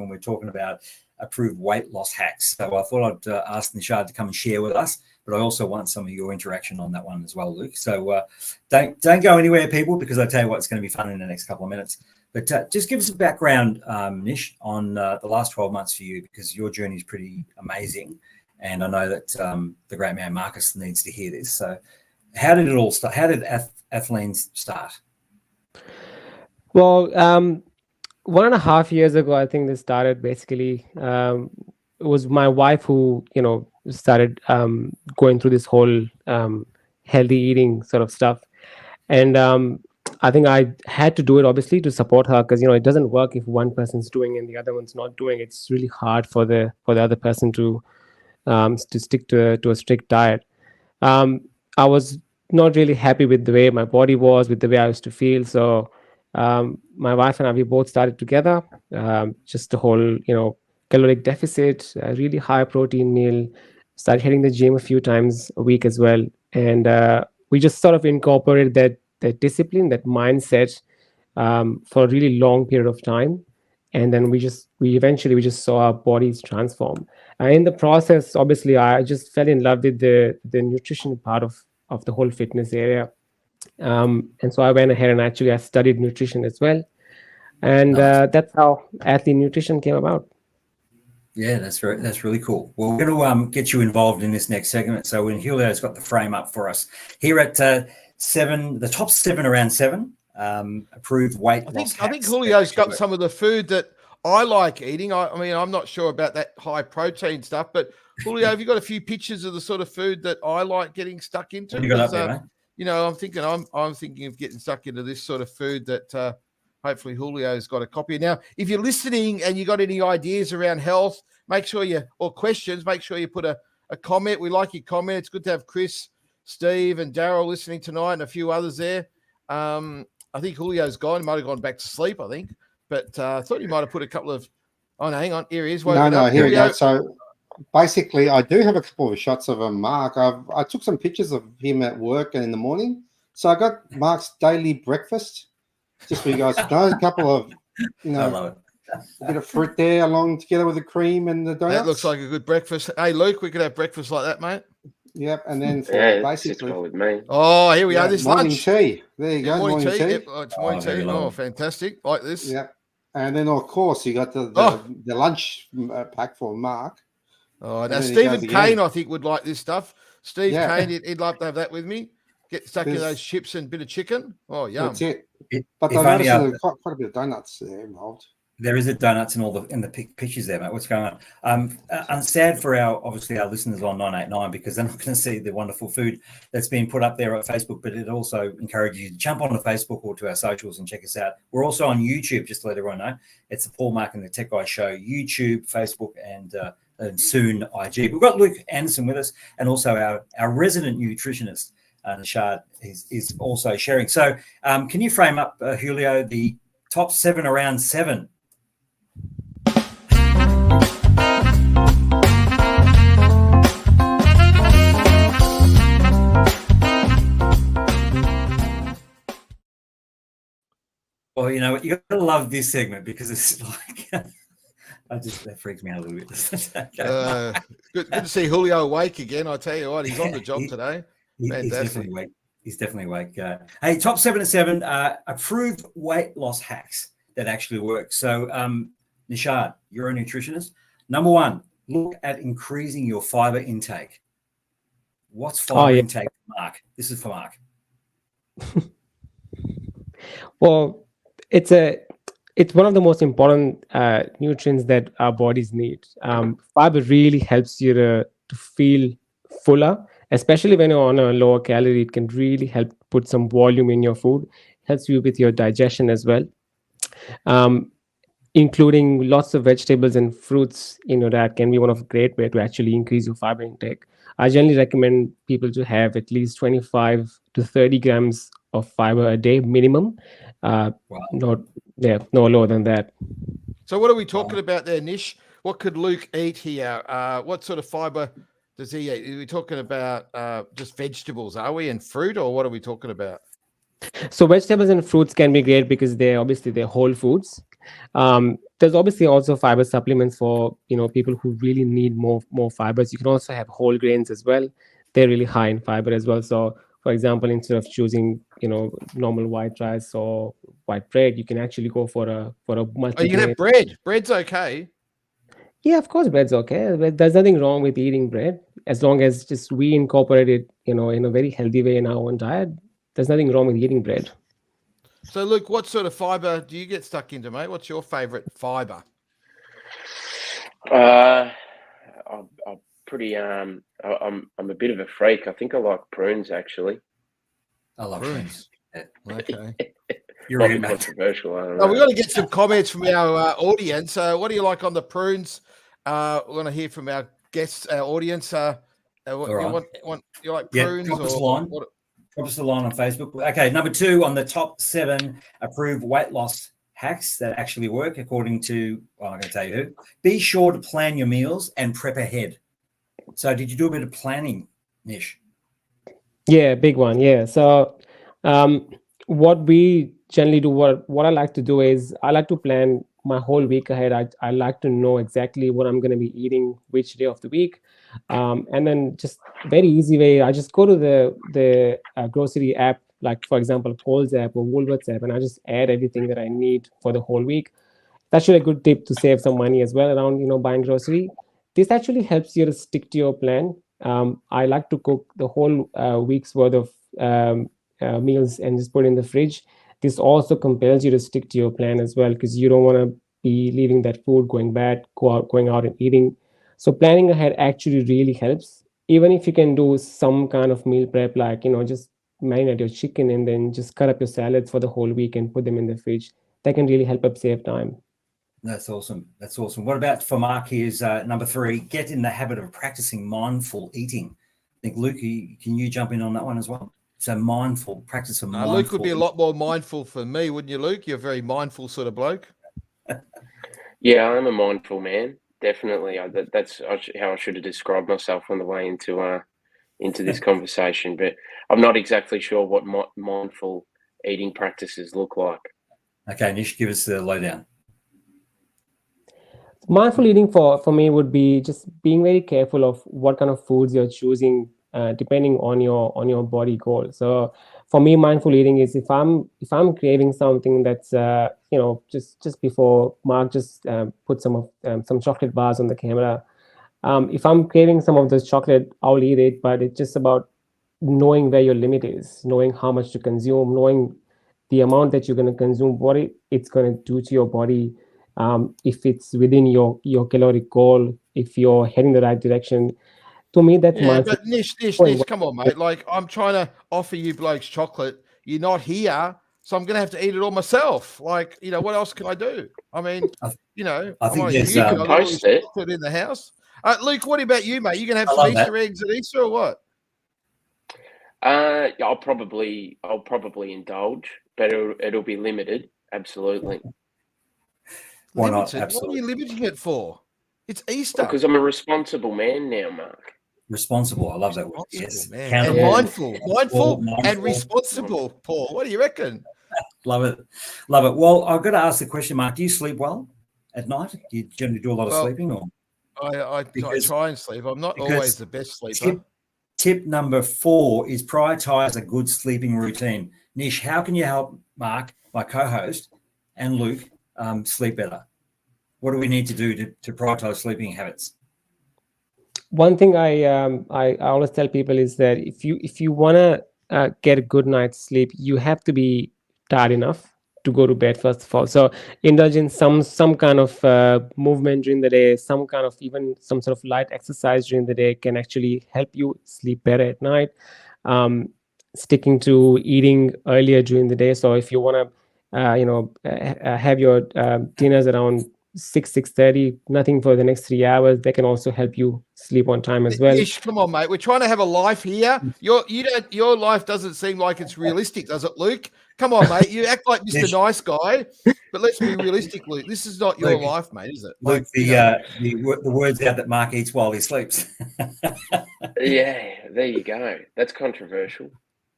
S1: we're talking about approved weight loss hacks. So I thought I'd ask Nishad to come and share with us. but I also want some of your interaction on that one as well, Luke. So don't go anywhere, people, because I tell you what, it's going to be fun in the next couple of minutes. But just give us a background, Nish, on the last 12 months for you, because your journey is pretty amazing. And I know that the great man Marcus needs to hear this. So how did it all start? How did Athlenes start?
S5: Well, 1.5 years ago, I think this started basically. It was my wife who, started going through this whole healthy eating sort of stuff. And I think I had to do it, obviously, to support her, because it doesn't work if one person's doing and the other one's not doing. It's really hard for the other person to stick to a strict diet. I was not really happy with the way my body was, with the way I used to feel. So my wife and I, we both started together. Just the whole caloric deficit, a really high protein meal. Started hitting the gym a few times a week as well, and we just sort of incorporated that discipline, that mindset for a really long period of time. And then we eventually just saw our bodies transform. In the process, obviously, I just fell in love with the nutrition part of the whole fitness area. And so I went ahead and actually I studied nutrition as well. And that's how Athlete Nutrition came about.
S1: Yeah, that's really cool. Well, we're going to get you involved in this next segment. So when Julio's got the frame up for us here at the top 7 around 7 approved weight loss.
S3: I think Julio's got some of the food that I like eating. I mean, I'm not sure about that high protein stuff, but Julio, have you got a few pictures of the sort of food that I like getting stuck into?
S1: What you got up there, mate?
S3: I'm thinking of getting stuck into this sort of food that hopefully Julio's got a copy of. Now, if you're listening and you got any ideas around health, or questions, make sure you put a comment. We like your comment. It's good to have Chris, Steve, and Daryl listening tonight, and a few others there. I think Julio's gone. He might have gone back to sleep, I think. But I thought you might have put a couple of. Oh, no, hang on. Here he is.
S2: No, here we go. So basically, I do have a couple of shots of Mark. I took some pictures of him at work and in the morning. So I got Mark's daily breakfast. Just for you guys to know, a couple of,
S1: I love it.
S2: A bit of fruit there along together with the cream and the donuts.
S3: That looks like a good breakfast. Hey, Luke, we could have breakfast like that, mate.
S2: Yep, and then
S4: basically with me.
S3: Oh, here we are. This
S2: morning
S3: lunch
S2: tea. There you go.
S3: Morning tea.
S2: tea.
S3: Yep, it's morning tea. Oh, fantastic! Like this.
S2: Yep. And then of course you got the lunch pack for Mark.
S3: Oh, now Stephen Kane, I think, would like this stuff. Steve Kane, he'd love to have that with me. Get stuck in those chips and a bit of chicken. Oh, yum.
S2: That's it. But I noticed there's quite a bit of donuts there involved.
S1: There is a donuts in the pictures there, mate. What's going on? I'm sad for our listeners on 989 because they're not going to see the wonderful food that's being put up there on Facebook. But it also encourages you to jump on the Facebook or to our socials and check us out. We're also on YouTube, just to let everyone know. It's the Paul Mark and the Tech Guy Show, YouTube, Facebook, and soon IG. We've got Luke Anderson with us, and also our resident nutritionist, Nishad, is also sharing. So, can you frame up, Julio, the top 7 around 7? Well, you know what? You got to love this segment because it's like that freaks me out a little bit.
S3: Good to see Julio awake again. I tell you what, he's on the job today.
S1: He's definitely awake. Hey, top 7 at 7 approved weight loss hacks that actually work. So, Nishad, you're a nutritionist. Number 1, look at increasing your fiber intake. What's fiber intake, Mark? This is for Mark.
S5: Well, it's one of the most important nutrients that our bodies need. Fiber really helps you to feel fuller, especially when you're on a lower calorie. It can really help put some volume in your food. Helps you with your digestion as well. Including lots of vegetables and fruits, that can be one of a great way to actually increase your fiber intake. I generally recommend people to have at least 25 to 30 grams of fiber a day minimum. Wow. No lower than that.
S3: So what are we talking about there, Nish? What could Luke eat here? What sort of fiber does he eat? Are we talking about just vegetables, are we, and fruit, or what are we talking about?
S5: So vegetables and fruits can be great because they're whole foods. There's obviously also fiber supplements for people who really need more fibers. You can also have whole grains as well. they're really high in fiber as well. So for example, instead of choosing, normal white rice or white bread, you can actually go for a
S3: Oh, you
S5: multi.
S3: can have bread. Bread's okay.
S5: Yeah, of course, bread's okay. There's nothing wrong with eating bread as long as just we incorporate it, in a very healthy way in our own diet. There's nothing wrong with eating bread.
S3: So, Luke, what sort of fiber do you get stuck into, mate? What's your favourite fiber?
S4: I'm pretty I'm a bit of a freak. I think I like prunes actually.
S1: I love prunes.
S3: Okay.
S1: You're
S4: Might
S1: right,
S4: be
S1: mate.
S4: controversial. I don't
S3: Oh,
S4: know.
S3: we've got to get some comments from our audience. What do you like on the prunes? We're going to hear from our guests, our audience. What,
S1: All right.
S3: you like
S1: Yeah,
S3: prunes
S1: drop us a
S3: or
S1: line.
S3: what?
S1: Drop us a line on Facebook. Okay, number 2 on the top 7 approved weight loss hacks that actually work, according to, well, I'm going to tell you who. Be sure to plan your meals and prep ahead. So, did you do a bit of planning, Nish?
S5: Yeah, big one. Yeah. So, what we generally do, what I like to do is I like to plan my whole week ahead. I like to know exactly what I'm going to be eating which day of the week, and then just very easy way. I just go to the grocery app, like for example, Coles app or Woolworths app, and I just add everything that I need for the whole week. That's actually a good tip to save some money as well around buying grocery. This actually helps you to stick to your plan. I like to cook the whole week's worth of meals and just put it in the fridge. This also compels you to stick to your plan as well, because you don't want to be leaving that food going bad, going out and eating. So planning ahead actually really helps. Even if you can do some kind of meal prep, like just marinate your chicken and then just cut up your salads for the whole week and put them in the fridge. That can really help up save time.
S1: That's awesome. That's awesome. What about for Mark? Here's number 3, get in the habit of practicing mindful eating. I think, Luke, can you jump in on that one as well? So practice of mindful.
S3: Luke would be a lot more mindful for me, wouldn't you, Luke? You're a very mindful sort of bloke.
S4: Yeah, I'm a mindful man. Definitely. That's how I should have described myself on the way into this conversation. But I'm not exactly sure what mindful eating practices look like.
S1: Okay, Nish, give us the lowdown.
S5: Mindful eating for me would be just being very careful of what kind of foods you're choosing, depending on your body goal. So for me, mindful eating is if I'm craving something that's just before Mark just put some chocolate bars on the camera. If I'm craving some of this chocolate, I'll eat it, but it's just about knowing where your limit is, knowing how much to consume, knowing the amount that you're going to consume, what it's going to do to your body. If it's within your caloric goal, if you're heading the right direction. To me, that's mindful.
S3: But Nish, come on, mate. Like, I'm trying to offer you blokes chocolate. You're not here, so I'm going to have to eat it all myself. Like, what else can I do? I mean,
S1: I
S3: I'm
S1: think
S3: not
S1: there's,
S3: I've got all this
S4: Post it.
S3: chocolate in the house. Luke, what about you, mate? You going to have
S1: I
S3: some
S1: love
S3: Easter
S1: that.
S3: eggs at Easter or what?
S4: I'll probably indulge, but it'll be limited. Absolutely.
S1: Why not?
S3: Limited? What are you limiting it for? It's Easter.
S4: Because I'm a responsible man now, Mark.
S1: Responsible. I love that word. Yes.
S3: Man.
S1: Accountable.
S3: And mindful and
S1: mindful.
S3: responsible, Paul. What do you reckon?
S1: Love it. Love it. Well, I've got to ask the question, Mark, do you sleep well at night? Do you generally do a lot of sleeping? Or
S3: I try and sleep. I'm not always the best sleeper.
S1: Tip number 4 is prioritize a good sleeping routine. Nish, how can you help Mark, my co-host, and Luke sleep better? What do we need to do to prioritize sleeping habits?
S5: One thing I always tell people is that if you want to get a good night's sleep, you have to be tired enough to go to bed first of all. So indulge in some kind of movement during the day, some kind of even some sort of light exercise during the day can actually help you sleep better at night. Sticking to eating earlier during the day. So if you want to have your dinners around 6:30, nothing for the next 3 hours, that can also help you sleep on time as well.
S3: Ish, come on, mate. We're trying to have a life here. Your life doesn't seem like it's realistic, does it, Luke? Come on, mate. You act like Mr. Nice Guy, but let's be realistic, Luke. This is not your life, mate, is it?
S1: Luke, the word's out that Mark eats while he sleeps.
S4: Yeah, there you go. That's controversial.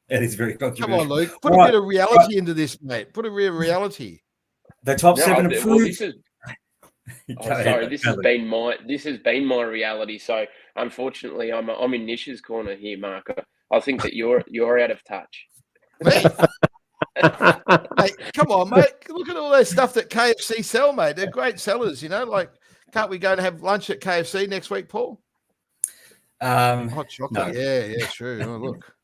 S1: That is very controversial.
S3: Come on, Luke. Put a bit of reality into this, mate. Put a real reality.
S1: The top 7 approved.
S4: Sorry, this has been my reality. So unfortunately, I'm in Nish's corner here, Mark. I think that you're out of touch.
S3: Me? Hey, come on, mate. Look at all that stuff that KFC sell, mate. They're great sellers, you know. Like, can't we go and have lunch at KFC next week, Paul? Hot chocolate.
S1: No.
S3: Yeah, true. Oh, look.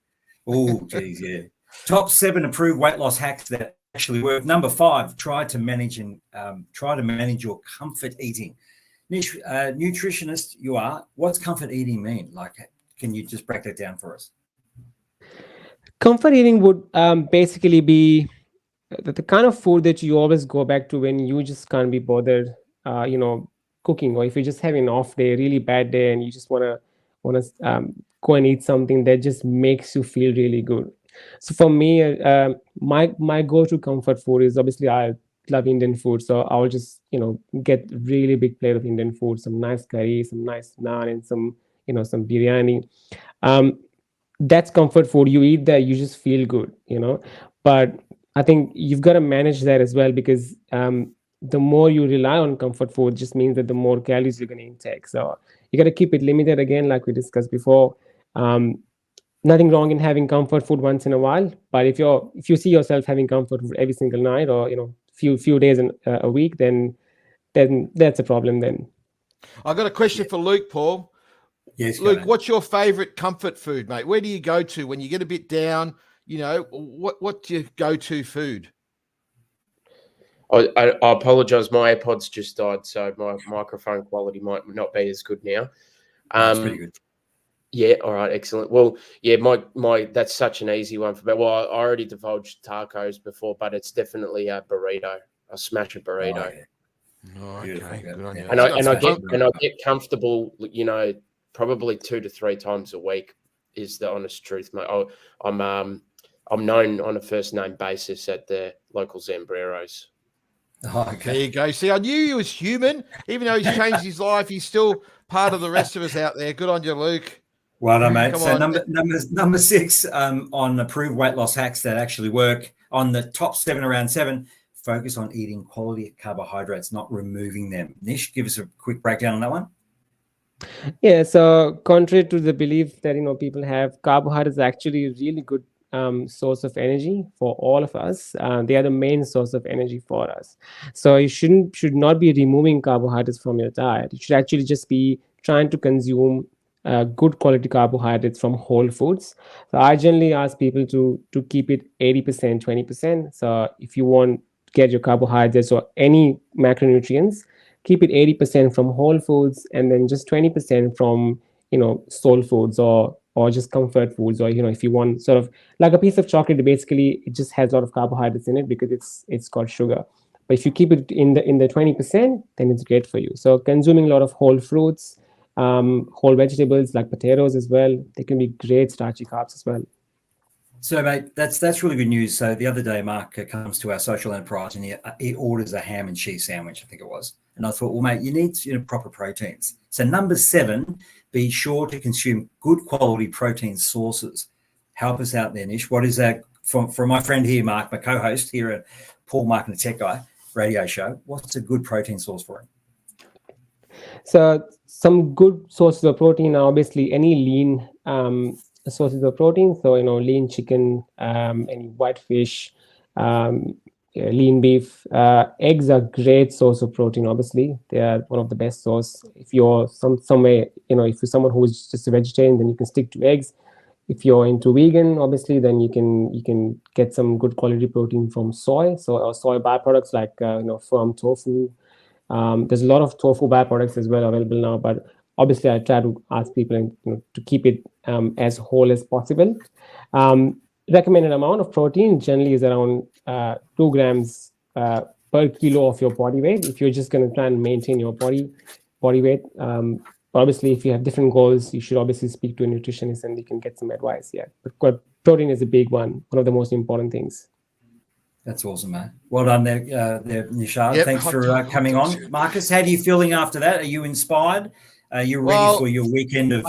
S1: Oh, geez, yeah. Top 7 approved weight loss hacks that actually work. Number 5, try to manage your comfort eating. Nish, nutritionist, you are. What's comfort eating mean? Like, can you just break that down for us?
S5: Comfort eating would basically be the kind of food that you always go back to when you just can't be bothered, cooking, or if you're just having an off day, really bad day, and you just want to go and eat something that just makes you feel really good. So for me, my go-to comfort food is, obviously, I love Indian food, so I'll just get really big plate of Indian food, some nice curry, some nice naan, and some biryani. That's comfort food. You eat that, you just feel good, but I think you've got to manage that as well, because the more you rely on comfort food just means that the more calories you're going to intake. So you got to keep it limited, again, like we discussed before. Nothing wrong in having comfort food once in a while, but if you see yourself having comfort food every single night, or few days in a week, then that's a problem. Then
S3: I got a question for Luke, Paul.
S1: Yes,
S3: Luke, what's your favorite comfort food, mate? Where do you go to when you get a bit down? What's your go-to food?
S4: I apologize. My AirPods just died, so my microphone quality might not be as good now.
S1: That's pretty good.
S4: Yeah. All right. Excellent. Well, yeah, my that's such an easy one for me. Well, I already divulged tacos before, but it's definitely a burrito. I smash a burrito.
S1: Oh, yeah.
S3: Oh,
S1: Beautiful,
S3: okay.
S1: yeah.
S3: Good on you.
S4: And I get comfortable, probably 2 to 3 times a week is the honest truth, mate. I'm known on a first name basis at the local Zambreros.
S1: Oh, okay.
S3: There you go. See, I knew he was human. Even though he's changed his life, he's still part of the rest of us out there. Good on you, Luke.
S1: Well done, mate.
S3: Come
S1: So
S3: on.
S1: number 6 on approved weight loss hacks that actually work. On the top 7, around 7, focus on eating quality carbohydrates, not removing them. Nish, give us a quick breakdown on that one.
S5: Yeah, so contrary to the belief that people have, carbohydrates are actually a really good source of energy for all of us. They are the main source of energy for us. So you should not be removing carbohydrates from your diet. You should actually just be trying to consume good quality carbohydrates from whole foods. So I generally ask people to keep it 80%, 20%. So if you want to get your carbohydrates or any macronutrients, keep it 80% from whole foods, and then just 20% from soul foods or just comfort foods, or if you want sort of like a piece of chocolate, basically it just has a lot of carbohydrates in it because it's got sugar. But if you keep it in the 20%, then it's great for you. So consuming a lot of whole fruits, whole vegetables like potatoes as well, they can be great starchy carbs as well.
S1: So, mate, that's really good news. So the other day, Mark comes to our social enterprise and he orders a ham and cheese sandwich, I think it was. And I thought, well, mate, you need proper proteins. So number 7, be sure to consume good quality protein sources. Help us out there, Nish. What is that from my friend here, Mark, my co-host here at Paul, Mark and the Tech Guy radio show? What's a good protein source for him?
S5: So some good sources of protein are obviously any lean sources of protein. So lean chicken, any white fish, lean beef. Eggs are great source of protein. Obviously, they are one of the best source. If you're if you're someone who is just a vegetarian, then you can stick to eggs. If you're into vegan, obviously, then you can get some good quality protein from soy. So soy byproducts like firm tofu. There's a lot of tofu byproducts as well available now, but obviously I try to ask people to keep it as whole as possible. Recommended amount of protein generally is around 2 grams per kilo of your body weight if you're just going to try and maintain your body weight. Obviously, if you have different goals, you should obviously speak to a nutritionist and you can get some advice. Yeah, but protein is a big one of the most important things.
S1: That's awesome, man. Well done there, Nishad.
S3: Yep.
S1: Thanks for coming on. Marcus, how are you feeling after that? Are you inspired? Are you ready for your weekend of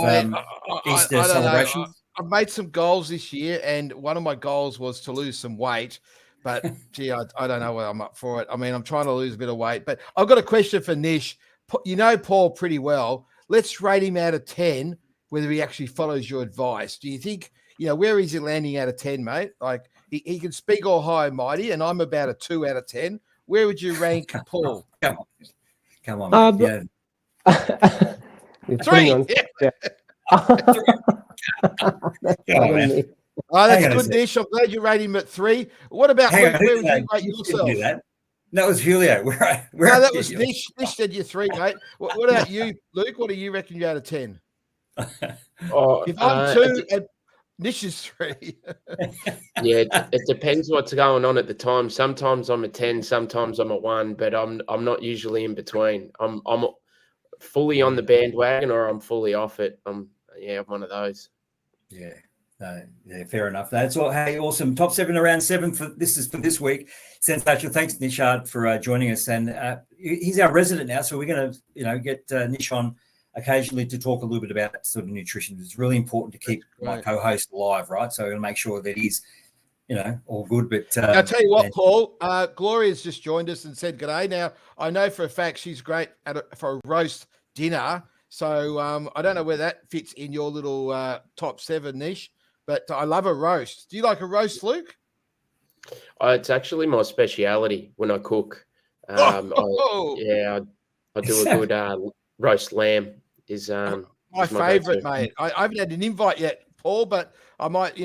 S1: Easter celebrations?
S3: I've made some goals this year, and one of my goals was to lose some weight. But, gee, I don't know whether I'm up for it. I mean, I'm trying to lose a bit of weight. But I've got a question for Nish. You know Paul pretty well. let's rate him out of 10, whether he actually follows your advice. Do you think, where is he landing out of 10, mate? Like he can speak all high and mighty, and I'm about a 2 out of 10. Where would you rank Paul?
S1: Come on, mate.
S5: You're
S3: 3.
S5: on
S3: Yeah. Oh, that's good, Nish. I'm glad you rate him at 3. What about Luke? Where would you rate yourself?
S1: That was Julio.
S3: No, that was Nish. Nish said you're 3, mate. What about you, Luke? What do you reckon you out of 10? If I'm 2 and Nish is 3.
S6: Yeah, it depends what's going on at the time. Sometimes I'm a 10, sometimes I'm a 1, but I'm not usually in between. I'm fully on the bandwagon or I'm fully off it. I'm one of those.
S1: Yeah. Fair enough. That's all. Hey, awesome. Top 7 around 7 for this week. Sensational. Thanks, Nishad, for joining us. And he's our resident now, so we're going to, get Nish on occasionally to talk a little bit about sort of nutrition. It's really important to keep my co-host alive, right? So we're going to make sure that he's, all good. But
S3: I'll tell you what, Paul. Gloria's just joined us and said g'day. Now I know for a fact she's great for a roast dinner. So I don't know where that fits in your little top 7 niche. But I love a roast. Do you like a roast, Luke?
S6: It's actually my speciality when I cook. I do a good roast lamb. Is
S3: my favourite, mate. I haven't had an invite yet, Paul, but I might.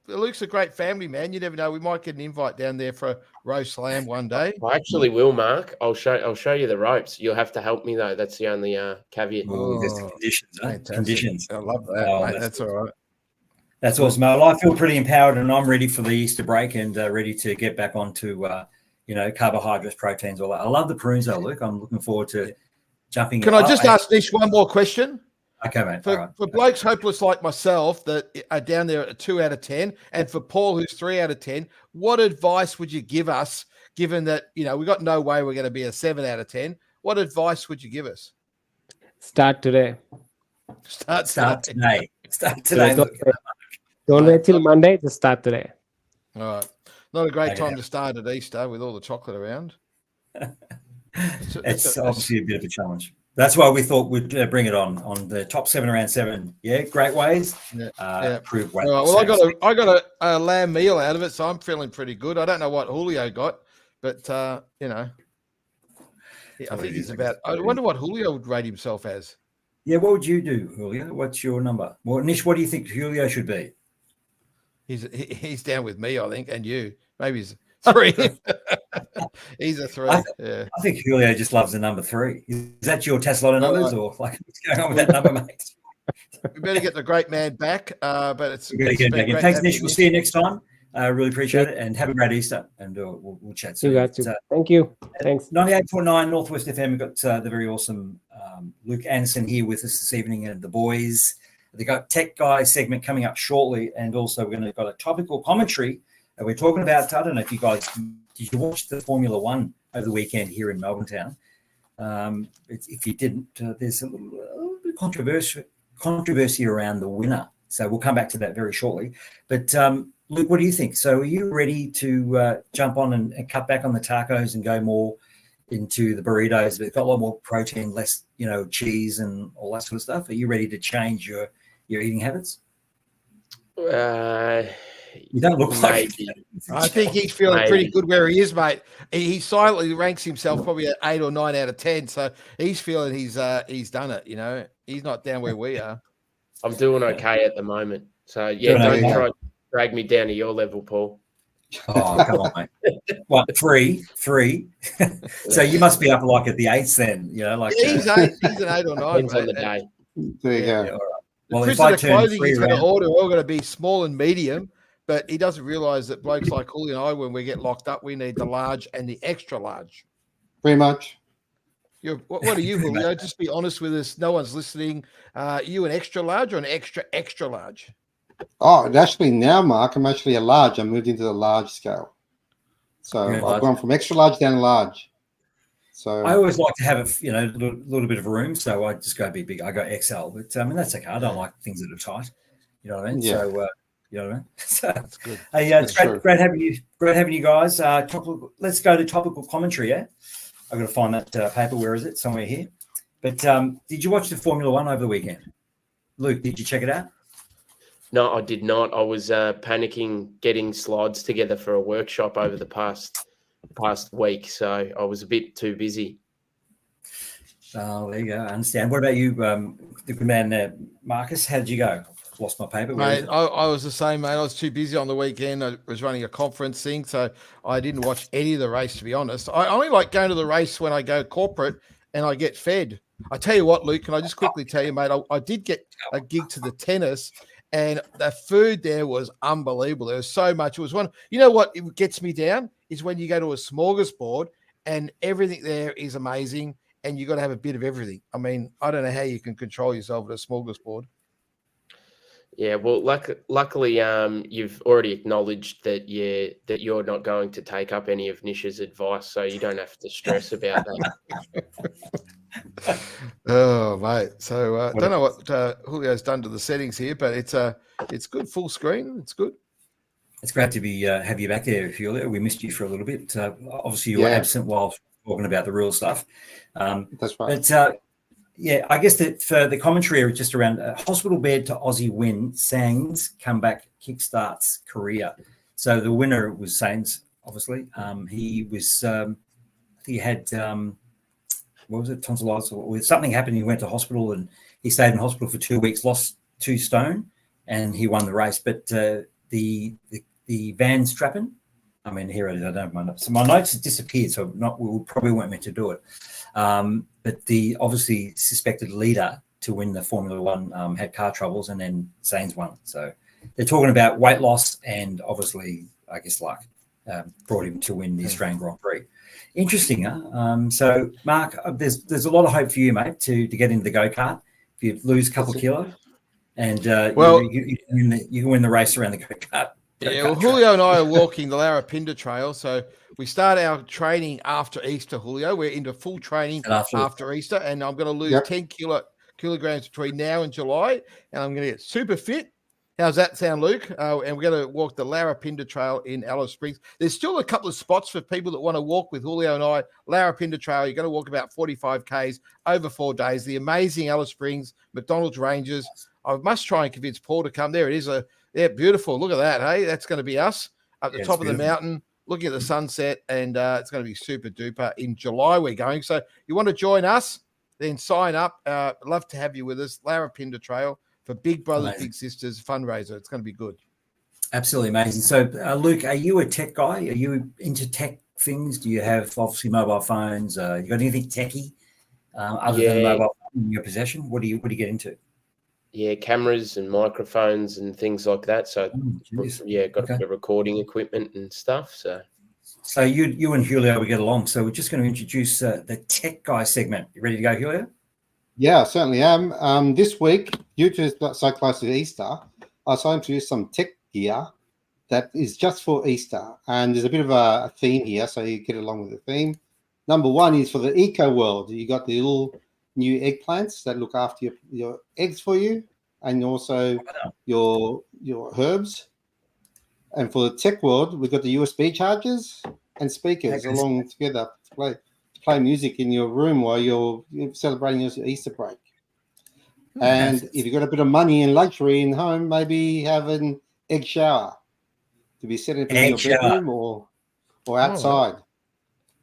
S3: Luke's a great family man. You never know. We might get an invite down there for a roast lamb one day.
S6: I actually will, Mark. I'll show you the ropes. You'll have to help me though. That's the only caveat.
S1: There's the conditions. Conditions.
S3: I love that. Mate. That's all right.
S1: That's awesome. Well, I feel pretty empowered, and I'm ready for the Easter break and ready to get back onto, carbohydrates, proteins, all that. I love the prunes, though, Luke. I'm looking forward to jumping.
S3: Can I just ask Nish one more question?
S1: Okay, mate.
S3: For blokes hopeless like myself that are down there at a 2 out of 10, and for Paul who's 3 out of 10, what advice would you give us? Given that we got no way we're going to be a 7 out of 10, what advice would you give us?
S5: Start today.
S3: Start today.
S1: Start today.
S5: Don't wait till Monday. Just start today.
S3: All right. Not a great time to start at Easter with all the chocolate around.
S1: It's obviously a bit of a challenge. That's why we thought we'd bring it on the top 7 around 7. Yeah, great ways. Prove weight.
S3: Well, I got a lamb meal out of it, so I'm feeling pretty good. I don't know what Julio got, but I think he's about. I wonder what Julio would rate himself as.
S1: Yeah, what would you do, Julio? What's your number? Well, Nish, what do you think Julio should be?
S3: He's down with me, I think, and you. Maybe he's 3. He's a 3. I
S1: think Julio just loves the number 3. Is that your Tesla numbers, or like what's going on with that number, mate?
S3: We better get the great man back, but it's.
S1: We better get him back in. Thanks, Nish. We'll see you next time. Really appreciate it, and have a great Easter, and we'll chat soon.
S5: You got you. Thank you. Thanks.
S1: 98.9 Northwest FM. We've got the very awesome Luke Anderson here with us this evening, and the boys. They've got Tech Guy segment coming up shortly, and also we're going to got a topical commentary. And we're talking about, I don't know if you guys, did you watch the Formula One over the weekend here in Melbourne Town? If you didn't, there's a little bit of controversy around the winner. So we'll come back to that very shortly. But Luke, what do you think? So are you ready to jump on and cut back on the tacos and go more into the burritos? They've got a lot more protein, less, cheese and all that sort of stuff. Are you ready to change your eating habits? You don't look like it.
S3: I think he's feeling pretty good where he is, mate. He silently ranks himself probably at 8 or 9 out of 10. So he's feeling he's done it. He's not down where we are.
S6: I'm doing okay at the moment. So don't try to drag me down to your level, Paul.
S1: Oh, come on, mate. What, 3? So you must be up like at the 8s then,
S3: he's 8. He's an 8 or 9.
S6: Depends on the day.
S2: There you go.
S1: Yeah, all right.
S3: The
S1: Well,
S3: prison of clothing he's going to order are all going to be small and medium, but he doesn't realise that blokes like Julio and I, when we get locked up, we need the large and the extra large.
S2: Pretty much.
S3: What are you, Julio? Just be honest with us. No one's listening. You an extra large or an extra large?
S2: Oh, actually now, Mark, I'm actually a large. I moved into the large scale. So I've gone from extra large down to large. So
S1: I always like to have a little bit of room, so I just go a bit big. I go XL, but that's okay. I don't like things that are tight. You know what I mean?
S2: Yeah.
S1: So you know what I mean. So,
S3: that's good.
S1: Hey, it's great having you. Great having you guys. Let's go to topical commentary. Yeah, I've got to find that paper. Where is it? Somewhere here. But did you watch the Formula One over the weekend? Luke, did you check it out?
S6: No, I did not. I was panicking getting slides together for a workshop over the past week, so I was a bit too busy.
S1: Oh, there you go. I understand. What about you, the good man, Marcus? How did you go? Lost my paper. Where is
S3: Mate,
S1: it?
S3: I was the same, mate. I was too busy on the weekend. I was running a conference thing, so I didn't watch any of the race, to be honest. I only like going to the race when I go corporate and I get fed. I tell you what, Luke, can I just quickly tell you, mate, I did get a gig to the tennis, and the food there was unbelievable. There was so much. It was one, you know what it gets me down is when you go to a smorgasbord and everything there is amazing, and you got to have a bit of everything. I mean, I don't know how you can control yourself at a smorgasbord.
S6: Yeah, well, luckily, you've already acknowledged that you're not going to take up any of Nish's advice, so you don't have to stress about that.
S3: Oh, mate. So I don't know what Julio's done to the settings here, but it's good full screen. It's good.
S1: It's great to be have you back there, Julio. We missed you for a little bit. Obviously, you were
S2: Yeah.
S1: absent while talking about the real stuff.
S2: That's right.
S1: But yeah, I guess that for the commentary just around hospital bed to Aussie win, Sangs comeback kickstarts career. So the winner was Sangs, obviously. He was, he had, what was it, tonsillitis or something happened. He went to hospital and he stayed in hospital for 2 weeks, lost 2 stone, and he won the race. But the Van Strappen, I mean, here it is. I don't have my notes. So my notes have disappeared, so we probably weren't meant to do it. But the obviously suspected leader to win the Formula One had car troubles, and then Sainz won. So they're talking about weight loss and obviously, I guess, luck brought him to win the Australian Grand Prix. Interesting, huh? So, Mark, there's a lot of hope for you, mate, to get into the go-kart. If you lose a couple of kilos, and you can win the race around the go-kart.
S3: Yeah, well, Julio and I are walking the Larapinta Trail, so we start our training after Easter, Julio. We're into full training after Easter, and I'm going to lose 10 kilograms between now and July, and I'm going to get super fit. How's that sound, Luke? And we're going to walk the Larapinta Trail in Alice Springs. There's still a couple of spots for people that want to walk with Julio and I. Larapinta Trail, you're going to walk about 45 Ks over 4 days. The amazing Alice Springs, McDonald's Ranges. I must try and convince Paul to come there. It is beautiful. Look at that, hey? That's going to be us at the top of the mountain, looking at the sunset, and it's going to be super duper. In July, we're going. So you want to join us, then sign up. Love to have you with us. Larapinta Trail for Big Brothers, Big Sisters fundraiser. It's going to be good.
S1: Absolutely amazing. So, Luke, are you a tech guy? Are you into tech things? Do you have, obviously, mobile phones? You got anything techie other than mobile phone in your possession? What do you get into?
S6: Yeah, cameras and microphones and things like that. So, got a bit of recording equipment and stuff.
S1: So you and Julio will get along. So we're just going to introduce the tech guy segment. You ready to go, Julio?
S2: Yeah, I certainly am. This week, due to it's so close to Easter, I decided to use some tech gear that is just for Easter. And there's a bit of a theme here, so you get along with the theme. Number one is for the eco world. You got the little new eggplants that look after your eggs for you, and also your herbs. And for the tech world, we've got the USB chargers and speakers along together to play music in your room while you're celebrating your Easter break. And if you've got a bit of money and luxury in home, maybe have an egg shower to be set up in your bedroom or outside.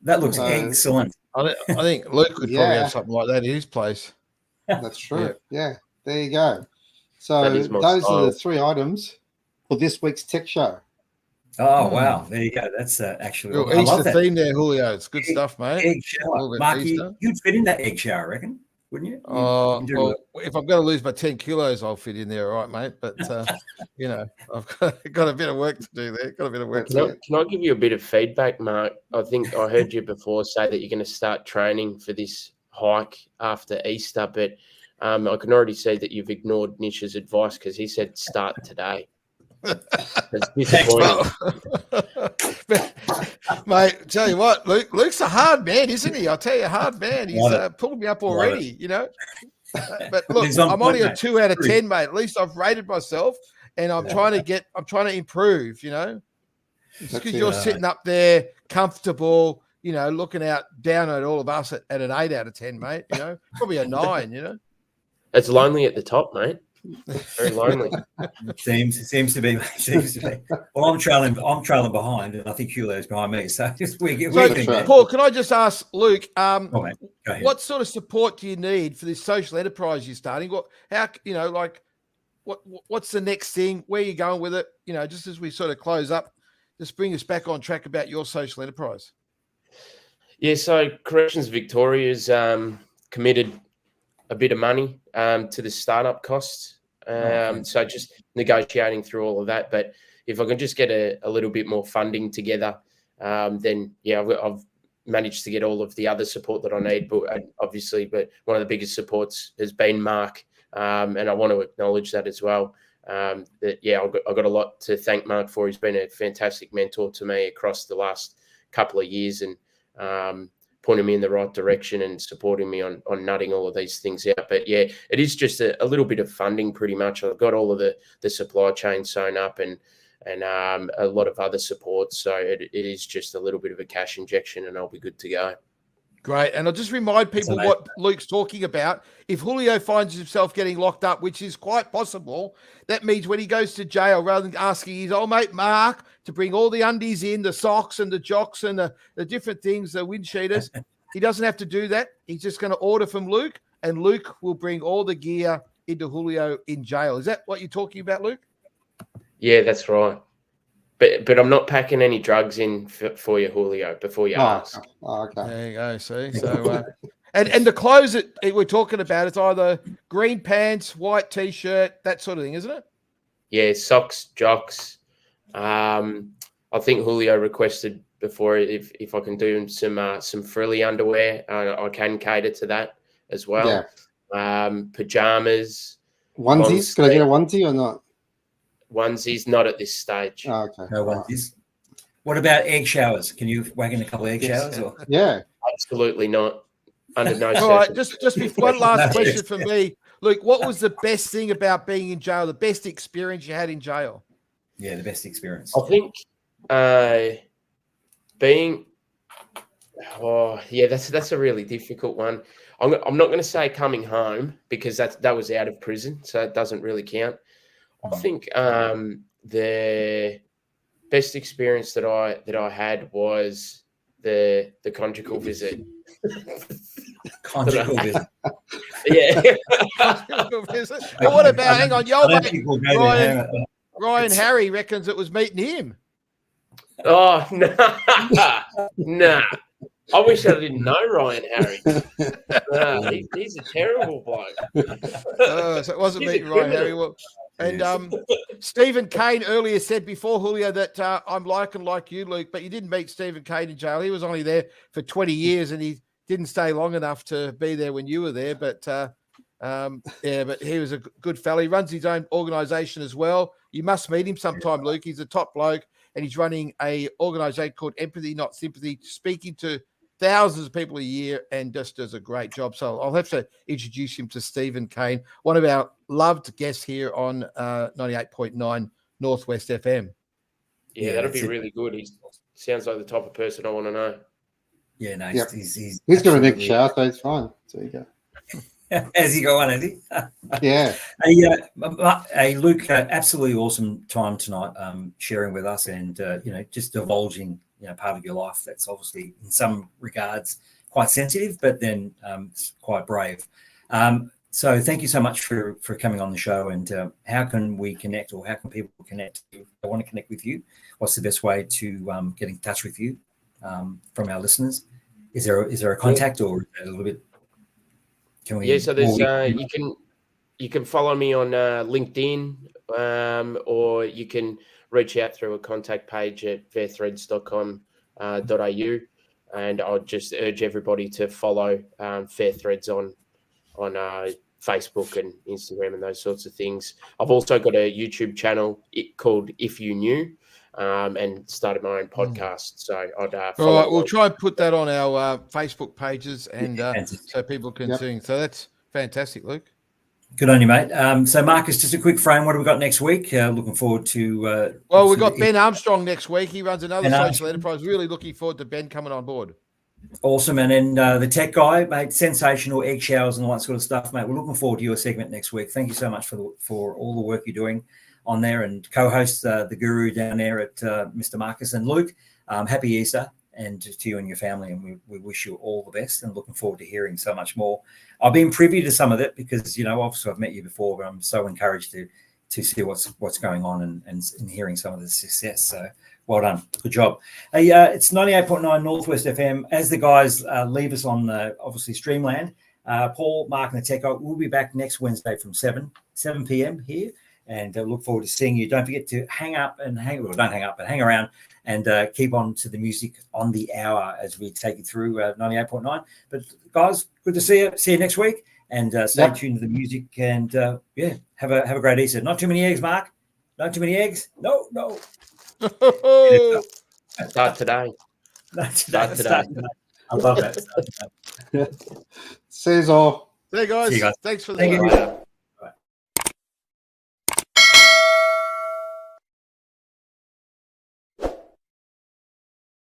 S1: That looks excellent.
S3: I think Luke could probably have something like that at his place.
S2: That's true. Yeah, there you go. So those are the 3 items for this week's tech show.
S1: Oh, wow. There you go. That's actually
S3: I love that theme there, Julio. It's good stuff, mate.
S1: Egg shower. Mark, you'd fit in that egg shower, I reckon, wouldn't you?
S3: Well, if I'm going to lose my 10 kilos, I'll fit in there, all right, mate? But, I've got a bit of work to do there.
S6: Can I give you a bit of feedback, Mark? I think I heard you before say that you're going to start training for this hike after Easter, but I can already see that you've ignored Nish's advice because he said start today. That's disappointing.
S3: Mate, tell you what, Luke's a hard man, isn't he? I'll tell you, hard man. He's pulled me up already, But look, I'm only a 2 out of 10, mate. At least I've rated myself, and I'm trying to improve, Just because you're sitting up there comfortable, looking down at all of us at an 8 out of 10, mate. Probably a 9.
S6: It's lonely at the top, mate. Very lonely.
S1: Seems to be. Well, I'm trailing behind, and I think Julio's behind me. So
S3: Paul, can I just ask Luke,
S1: go ahead.
S3: What sort of support do you need for this social enterprise you're starting? What's the next thing? Where are you going with it? Just as we sort of close up, just bring us back on track about your social enterprise.
S6: Yeah, so Corrections Victoria's committed a bit of money to the startup costs. So just negotiating through all of that. But if I can just get a little bit more funding together, then I've managed to get all of the other support that I need. But one of the biggest supports has been Mark, and I want to acknowledge that as well. I've got a lot to thank Mark for. He's been a fantastic mentor to me across the last couple of years, and pointing me in the right direction and supporting me on nutting all of these things out. But yeah, it is just a little bit of funding pretty much. I've got all of the supply chain sewn up and a lot of other support. So it is just a little bit of a cash injection and I'll be good to go.
S3: Great. And I'll just remind people what Luke's talking about. If Julio finds himself getting locked up, which is quite possible, that means when he goes to jail, rather than asking his old mate Mark to bring all the undies in, the socks and the jocks and the different things, the wind cheaters, he doesn't have to do that. He's just going to order from Luke, and Luke will bring all the gear into Julio in jail. Is that what you're talking about, Luke?
S6: Yeah, that's right. But I'm not packing any drugs in for you, Julio, before you ask.
S2: Okay.
S3: There you go. See, so and the clothes that we're talking about, it's either green pants, white t-shirt, that sort of thing, isn't it?
S6: Yeah, socks, jocks. I think Julio requested before if I can do some frilly underwear. I can cater to that as well. Yeah. Pajamas.
S2: Onesies? Can I get a onesie or not?
S6: Onesies, not at this stage.
S2: Oh, okay.
S1: No onesies. What about egg showers? Can you whack in a couple of egg showers? Or?
S2: Yeah.
S6: Absolutely not. Under no
S3: All right, just one last question for me. Luke, what was the best thing about being in jail, the best experience you had in jail?
S1: Yeah, the best experience.
S6: I think that's a really difficult one. I'm not going to say coming home because that was out of prison, so it doesn't really count. I think the best experience that I had was the conjugal visit.
S1: Conjugal visit.
S6: Yeah.
S3: Conjugal visit. Well, what about, hang on, your mate, Ryan Harry reckons it was meeting him.
S6: Oh, nah. I wish I didn't know Ryan Harry. He's a terrible bloke.
S3: So it wasn't meeting Ryan Harry. Well, and Stephen Kane earlier said before, Julio, that I'm like you, Luke, but you didn't meet Stephen Kane in jail. He was only there for 20 years and he didn't stay long enough to be there when you were there. But but he was a good fella. He runs his own organisation as well. You must meet him sometime, Luke. He's a top bloke and he's running a organisation called Empathy, Not Sympathy, speaking to thousands of people a year and just does a great job. So I'll have to introduce him to Stephen Kane, one of our loved guests here on 98.9 Northwest FM.
S6: Yeah, that'll be really good. He sounds like the type of person I want to know.
S1: Yeah, no,
S2: yep.
S1: he's
S2: got a next shower, so it's fine. So you go.
S1: Has he got one, has he?
S2: Yeah.
S1: Hey, Luke, absolutely awesome time tonight, sharing with us and just divulging part of your life that's obviously in some regards quite sensitive, but then it's quite brave. So thank you so much for coming on the show. And how can we connect, or how can people connect? If they want to connect with you, what's the best way to get in touch with you from our listeners? Is there a contact or a little bit?
S6: So there's you can follow me on LinkedIn, or you can reach out through a contact page at fairthreads.com.au, and I'll just urge everybody to follow Fair Threads on Facebook and Instagram and those sorts of things. I've also got a YouTube channel called If You Knew, and started my own podcast. So I'd
S3: all right, we'll try and put that on our Facebook pages and so people can see. So that's fantastic, Luke.
S1: Good on you, mate. So, Marcus, just a quick frame. What do we got next we've looking forward to.
S3: We've got Ben Armstrong next week. He runs another social enterprise. Really looking forward to Ben coming on board.
S1: Awesome. And then the tech guy, mate, sensational, egg showers and all that sort of stuff, mate. We're looking forward to your segment next week. Thank you so much for all the work you're doing on there, and co-host the guru down there at Mr. Marcus. And Luke, happy Easter, and to you and your family. And we wish you all the best, and looking forward to hearing so much more. I've been privy to some of it because, obviously I've met you before, but I'm so encouraged to see what's going on and hearing some of the success. So well done. Good job. Hey, it's 98.9 Northwest FM. As the guys leave us on, obviously, Streamland, Paul, Mark, and the Tech Guy, we'll be back next Wednesday from 7 p.m. here, and look forward to seeing you. Don't forget to hang around and keep on to the music on the hour as we take you through 98.9. But, guys, good to see you. See you next week, and stay tuned to the music, and, have a great Easter. Not too many eggs, Mark. Not too many eggs. No.
S6: Start today.
S1: Start today. I love that.
S2: See you all.
S3: There, guys.
S1: See you guys.
S3: Thanks for the
S1: Thank you.